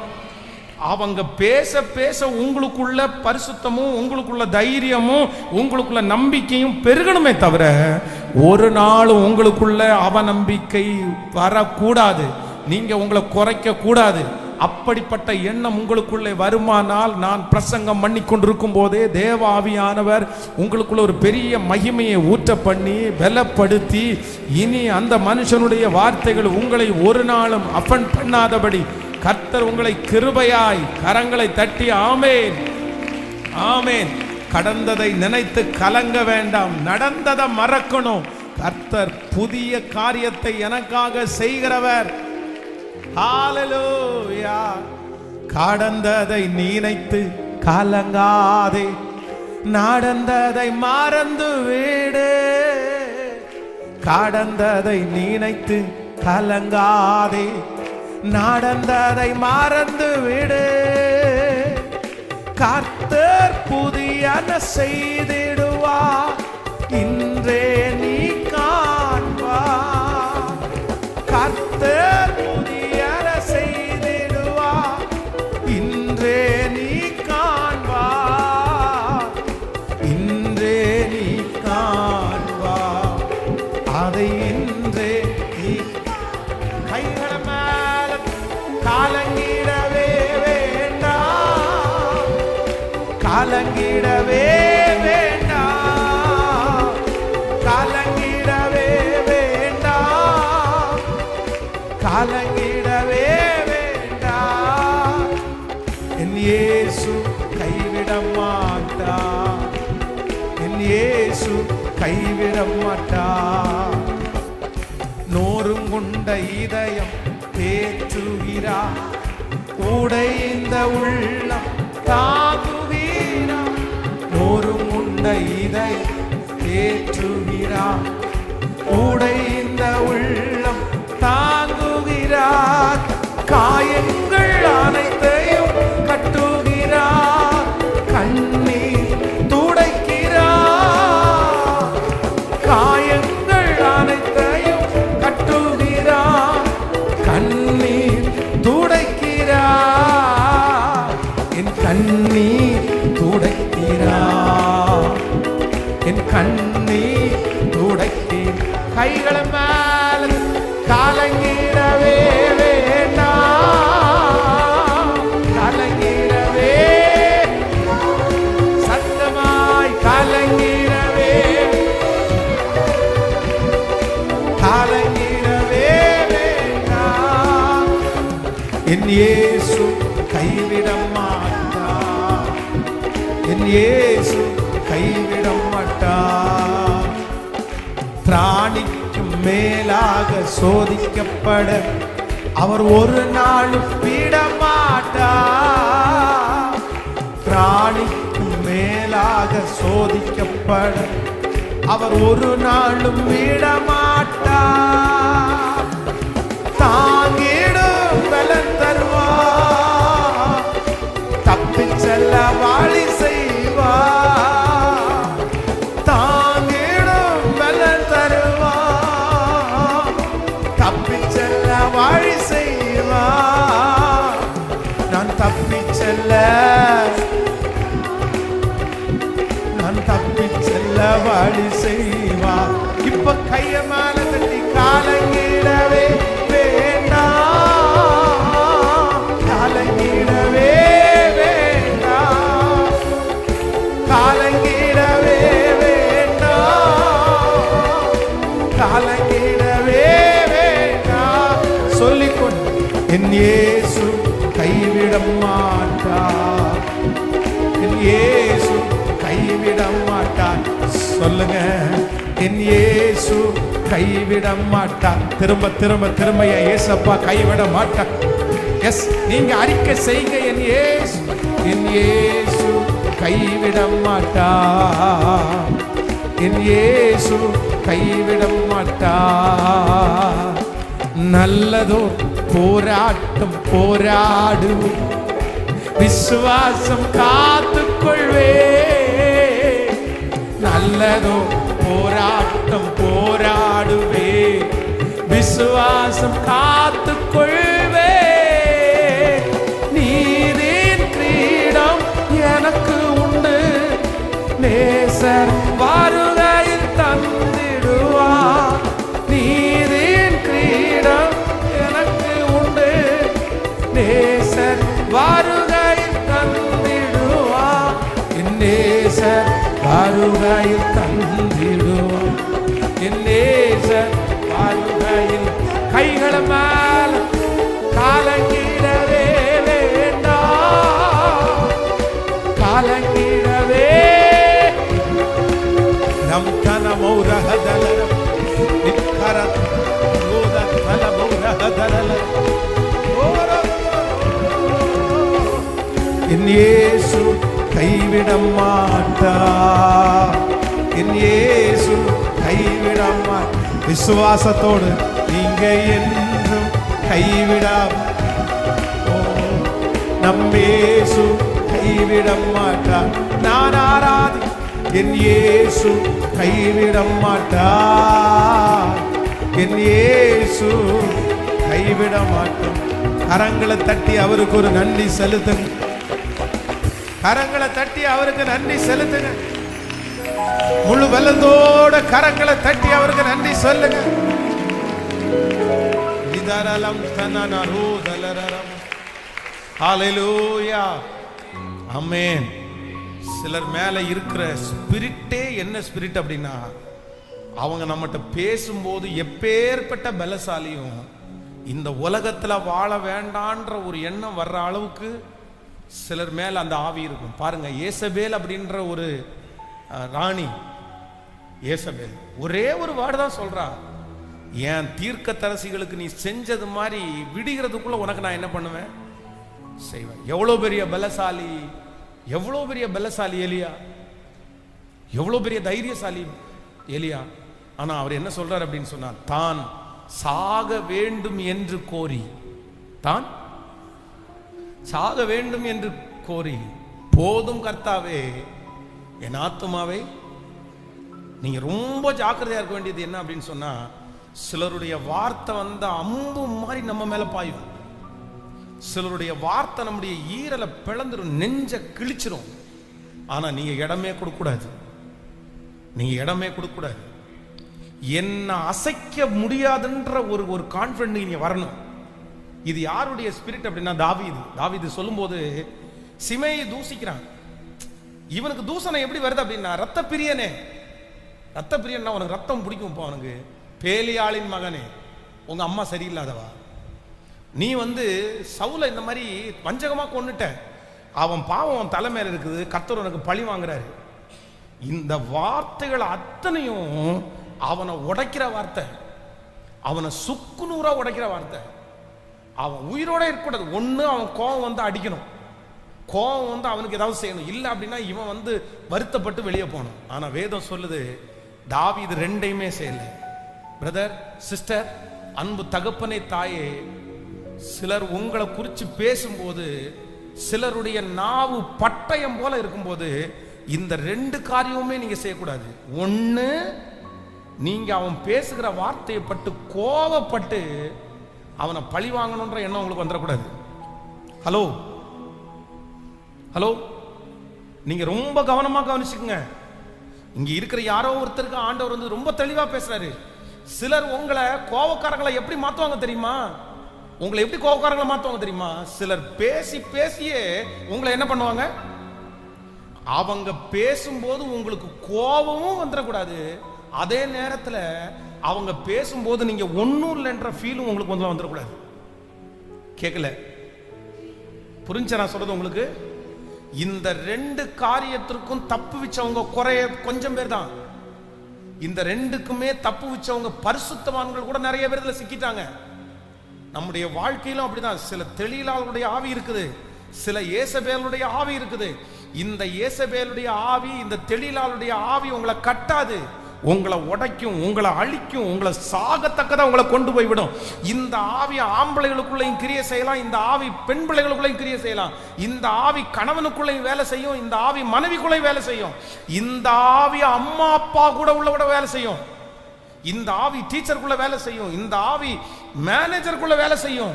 அவங்க பேச பேச உங்களுக்குள்ள பரிசுத்தமும் உங்களுக்குள்ள தைரியமும் உங்களுக்குள்ள நம்பிக்கையும் பெருகணுமே தவிர ஒரு நாள் உங்களுக்குள்ள அவநம்பிக்கை வரக்கூடாது. நீங்க உங்களை குறைக்க கூடாது. அப்படிப்பட்ட எண்ணம் உங்களுக்குள்ளே வருமானால், நான் பிரசங்கம் பண்ணி கொண்டிருக்கும் போதே தேவ ஆவியானவர் உங்களுக்குள்ள ஒரு பெரிய மகிமையை ஊற்ற பண்ணி பலப்படுத்தி, இனி அந்த மனுஷனுடைய வார்த்தைகள் உங்களை ஒரு நாளும் அஃபண்ட் பண்ணாதபடி கர்த்தர் உங்களை கிருபையாய் கரங்களை தட்டி ஆமேன் ஆமேன். கடந்ததை நினைத்து கலங்க வேண்டாம், நடந்ததை மறக்கணும். கர்த்தர் புதிய காரியத்தை எனக்காக செய்கிறவர். ஹalleluya. கடந்ததை நினைத்து கலங்காதே, நடந்ததை மறந்து விடு. கடந்ததை நினைத்து கலங்காதே, நடந்ததை மறந்து விடு. கர்த்தர் புதியன செய்திடுவார், இன்றே நீ காண்பார். கர்த்தர் புதியன செய்திடுவார், இன்றே நீ காண்பார். இன்றே நீ காண்பார், அதை இன்றே நீ. கைகள மேல காலங்கிடவே வேண்டாம், காலங்கிடவே வேண்டாம், காலங்கிடவே வேண்டாம், காலங்கிடவே வேண்டாம். என் இயேசு கைவிட மாட்டார், என் இயேசு கைவிட மாட்டார். நோருங்குண்ட இதயம் தேற்றுகிறார், உடைந்த உள்ளம் தாங்குகிறார். நோருங்குண்ட இதயம் தேற்றுகிறார், உடைந்த உள்ளம் தாங்குகிறார். காயங்கள் அனைத்தையும் கட்டுகிறார், கண்ணீர் துடைக்கிறார். காயங்கள் அனைத்தையும் கட்டுகிறார், கண்ணீர் துடைக்கிறார். என் கண்ணீர் துடைக்கிறார், என் கண்ணீர் துடைக்கிறார். கைகளை மேல காலங்கிடவே வேண்டாம், காலங்கிடவே, சத்தமாய் காலங்கிடவே, காலங்கிடவே வேண்டாம். என் இயேசு கைவிட மாட்டார், என் இயேசு கைவிட மாட்டார். பிராணிக்கும் மேலாக சோதிக்கப்பட அவர் ஒரு நாளும் விடமாட்டார். பிராணிக்கும் மேலாக சோதிக்கப்பட அவர் ஒரு நாளும் விடமாட்டார். தாங்கிடும் பலன் தருவார், தப்பிச் செல்ல வழி செய்வார். தாங்கிடும் பலன் தருவார், தப்பிச் செல்ல வழி செய்வார். நான் தப்பிச் செல்ல, நான் தப்பிச் செல்ல வழி செய்வார். இப்ப கைய மேல தட்டி காலங்கிடவே வேண்டாம், காலங்கிடவே வேண்டாம், காலங்கிடவே வேண்டாம், காலங்கிடவே வேண்டாம். சொல்லிக்கொண்டு என் இயேசு கைவிட மாட்டார், என் இயேசு கைவிட மாட்டார். சொல்லுங்க, என் இயேசு கைவிட மாட்டார். திரும்ப திரும்ப திரும்ப இயேசப்பா கைவிட மாட்டார். எஸ், நீங்க அறிக்கை செய்க, என் இயேசு, என் இயேசு கைவிட மாட்டார், என் இயேசு கைவிட மாட்டார். நல்லதோ போராட்டம் போராடுவோம், விசுவாசம் காத்துக்கொள்வே. நல்லதோ போராட்டம் போராடுவே, விசுவாசம் காத்துக்கொள்வே. நீரின் கிரீடம் எனக்கு உண்டு, நேசர் வருகையில் தந்திடுவார். நீரின் கிரீடம் எனக்கு உண்டு, நேசர் வருகையில் தந்திடுவார். என் நேசர் வருகையில் தந்திடுவார், என் நேசர் வருகையில். கைகள மேல காலங்கிடவே வேண்டாம், காலங்கிடவே. நம் தனமோ ரகதலரம் இயேசு கைவிட மாட்டார். என் இயேசு கைவிட மாட்டார். விசுவாசத்தோடு நீங்க என்றும் கைவிடா. நம் இயேசு கைவிட மாட்டார். நான் ஆராதி என் இயேசு கைவிட மாட்டார். என் இயேசு கைவிட மாட்டார். கரங்களை தட்டி அவருக்கு ஒரு நன்றி செலுத்துங்க. கரங்களை தட்டி அவருக்கு நன்றி செலுத்துங்க. முழு வெள்ளத்தோட கரங்களை தட்டி அவருக்கு நன்றி சொல்லுங்க. ஹல்லேலூயா, ஆமென். சிலர் மேல இருக்கிற ஸ்பிரிட்டே என்ன ஸ்பிரிட் அப்படின்னா, அவங்க நம்மகிட்ட பேசும்போது எப்பேற்பட்ட பலசாலியும் இந்த உலகத்துல வாழ வேண்டான்ற ஒரு எண்ணம் வர்ற அளவுக்கு சிலர் மேல அந்த ஆவி இருக்கும். பாருங்க, ஏசபேல் அப்படின்ற ஒரு ராணி, ஏசபேல் ஒரே ஒரு வார்டு தான் சொல்றா, என் தீர்க்கதரிசிகளுக்கு நீ செஞ்சது மாதிரி விடுகிறதுக்குள்ள உனக்கு நான் என்ன பண்ணுவேன், செய்வேன். எவ்வளவு பெரிய பலசாலி, எவ்வளவு பெரிய பலசாலி எலியா, எவ்வளவு பெரிய தைரியசாலி எலியா. ஆனா அவர் என்ன சொல்றார் அப்படின்னு சொன்னா, தான் சாக வேண்டும் என்று கோரி, தான் சாக வேண்டும் என்று கோரி, போதும் கர்த்தாவே என் ஆத்துமாவை. நீங்க ரொம்ப ஜாக்கிரதையா இருக்க வேண்டியது என்ன அப்படின்னு சொன்னா, சிலருடைய வார்த்தை வந்த அம்பு மாதிரி நம்ம மேல பாயும். சிலருடைய வார்த்தை நம்முடைய ஈரலை பிளந்துரும், நெஞ்ச கிழிச்சிரும். ஆனா நீங்க இடமே கொடுக்கூடாது, நீங்க இடமே கொடுக்கூடாது. என்ன அசைக்க முடியாதுன்ற ஒரு கான்ஃபிடன்ட் நீங்க வரணும். இது யாருடைய ஸ்பிரிட் அப்படின்னா, தாவீது சொல்லும்போது சிமையை தூசிக்கிறான். இவனுக்கு தூசணை எப்படி வருது அப்படின்னா, ரத்த பிரியனே, ரத்த பிரியன்னா உனக்கு ரத்தம் பிடிக்கும். அவனுக்கு பேலியாளின் மகனே, உங்க அம்மா சரியில்லாதவா, நீ சவுல இந்த மாதிரி வஞ்சகமா கொன்னுட்ட, அவன் பாவம் அவன் தலை மேல இருக்குது, கர்த்தர் உனக்கு பழி வாங்குறாரு. இந்த வார்த்தைகள் அத்தனையும் அவனை உடைக்கிற வார்த்தை, அவனை சுக்குநூறா உடைக்கிற வார்த்தை. அவன் உயிரோட இருக்கக்கூடாது. ஒண்ணு அவன் கோபம் அடிக்கணும், கோபம் அவனுக்கு ஏதாவது செய்யணும், இல்லை அப்படின்னா இவன் வருத்தப்பட்டு வெளியே போகணும். ஆனா வேதம் சொல்லுது, தாவீது ரெண்டையுமே செய்யல. பிரதர், சிஸ்டர், அன்பு தகப்பனே, தாயே, சிலர் உங்களை குறித்து பேசும்போது, சிலருடைய நாவு பட்டயம் போல இருக்கும்போது, இந்த ரெண்டு காரியமுமே நீங்க செய்யக்கூடாது. ஒண்ணு, நீங்க அவன் பேசுகிற வார்த்தையை பட்டு கோபப்பட்டு அவனை பழி வாங்கணுன்ற எண்ணம் உங்களுக்கு வந்துடக்கூடாது. ஹலோ ஹலோ, நீங்க ரொம்ப கவனமா கவனிச்சுக்குங்க. இங்க இருக்கிற யாரோ ஒருத்தருக்கு ஆண்டவர் ரொம்ப தெளிவா பேசுறாரு. சிலர் உங்களை கோபக்காரங்களை எப்படி மாத்துவாங்க தெரியுமா? உங்களை எப்படி கோபக்காரங்களை மாத்துவாங்க தெரியுமா? சிலர் பேசி பேசியே உங்களை என்ன பண்ணுவாங்க, அவங்க பேசும்போது உங்களுக்கு கோபமும் வந்துடக்கூடாது, அதே நேரத்தில் அவங்க பேசும்போது நீங்க ஒன்னும் இல்லைன்ற ஃபீலும் உங்களுக்கு வந்துடக்கூடாது. கேட்கல? புரிஞ்ச நான் சொல்றது உங்களுக்கு? இந்த ரெண்டு காரியத்திற்கும் தப்பு வச்சவங்க குறைய கொஞ்சம் பேர் தான். இந்த ரெண்டுக்குமே தப்பு வச்சவங்க பரிசுத்தவான்கள் கூட நிறைய பேர் இதுல சிக்கிட்டாங்க. நம்முடைய வாழ்க்கையிலும் அப்படிதான். சில தெளிலாளுடைய ஆவி இருக்குது, சில ஏசபேலுடைய ஆவி இருக்குது. இந்த ஏசபேலுடைய ஆவி, இந்த தெளிலாளுடைய ஆவி உங்களை கட்டாது, உங்களை உடைக்கும், உங்களை அழிக்கும், உங்களை சாகத்தக்கதா உங்களை கொண்டு போய் விடும். இந்த ஆவி ஆம்பளைகளுக்குள்ளையும் கிரியை செய்யலாம், இந்த ஆவி பெண் பிள்ளைகளுக்குள்ளையும் கிரியை செய்யலாம், இந்த ஆவி கணவனுக்குள்ளையும் வேலை செய்யும், இந்த ஆவி மனைவிக்குள்ளையும் வேலை செய்யும், இந்த ஆவி அம்மா அப்பா கூட உள்ளவிட வேலை செய்யும், இந்த ஆவி டீச்சருக்குள்ள வேலை செய்யும், இந்த ஆவி மேனேஜருக்குள்ள வேலை செய்யும்.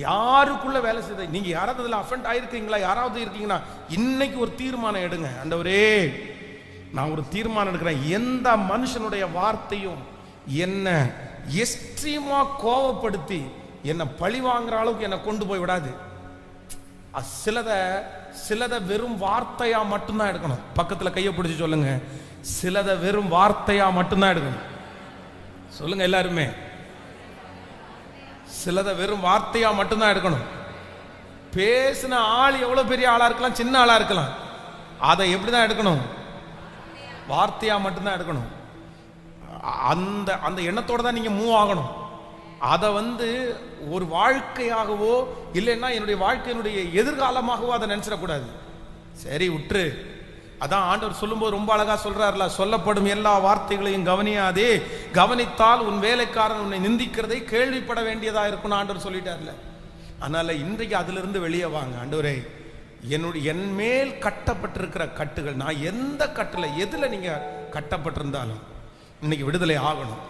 யாருக்குள்ள வேலை செய்ய நீங்க யாராவது அதில் அஃபெண்ட் ஆயிருக்கீங்களா? யாராவது இருக்கீங்கன்னா இன்னைக்கு ஒரு தீர்மானம் எடுங்க. ஆண்டவரே, நான் ஒரு தீர்மானம் எடுக்கிறேன், எந்த மனுஷனுடைய வார்த்தையும் என்ன எக்ஸ்ட்ரீமா கோவப்படுத்தி என்னை பழி வாங்குற அளவுக்கு என்னை கொண்டு போய் விடாது. சிலத வெறும் வார்த்தையா மட்டும்தான் எடுக்கணும். பக்கத்துல கையை பிடிச்சி சொல்லுங்க, சிலத வெறும் வார்த்தையா மட்டும்தான் எடுக்கணும். சொல்லுங்க எல்லாருமே, சிலத வெறும் வார்த்தையா மட்டும்தான் எடுக்கணும். பேசின ஆள் எவ்வளவு பெரிய ஆளா இருக்கலாம், சின்ன ஆளா இருக்கலாம், அதை எப்படிதான் எடுக்கணும்? வார்த்தையா மட்டும்தான் எடுக்கணும். அந்த அந்த எண்ணத்தோட தான் நீங்க மூவ் ஆகணும். அதை ஒரு வாழ்க்கையாகவோ இல்லைன்னா என்னுடைய வாழ்க்கையினுடைய எதிர்காலமாகவோ அதை நினைச்சிடக்கூடாது. சரி விட்டுரு. அதான் ஆண்டவர் சொல்லும்போது ரொம்ப அழகா சொல்றாருல, சொல்லப்படும் எல்லா வார்த்தைகளையும் கவனியாதே, கவனித்தால் உன் வேலைக்காரன் உன்னை நிந்திக்கிறதை கேள்விப்பட வேண்டியதா இருக்கும்னு ஆண்டவர் சொல்லிட்டார்ல. அதனால இன்றைக்கு அதிலிருந்து வெளியே வாங்க. ஆண்டவரே, என் மேல் கட்டப்பட்டிருக்கிற கட்டுகள், நான் எந்த கட்டுல எதுல நீங்க கட்டப்பட்டிருந்தாலும் இன்னைக்கு விடுதலை ஆகணும்.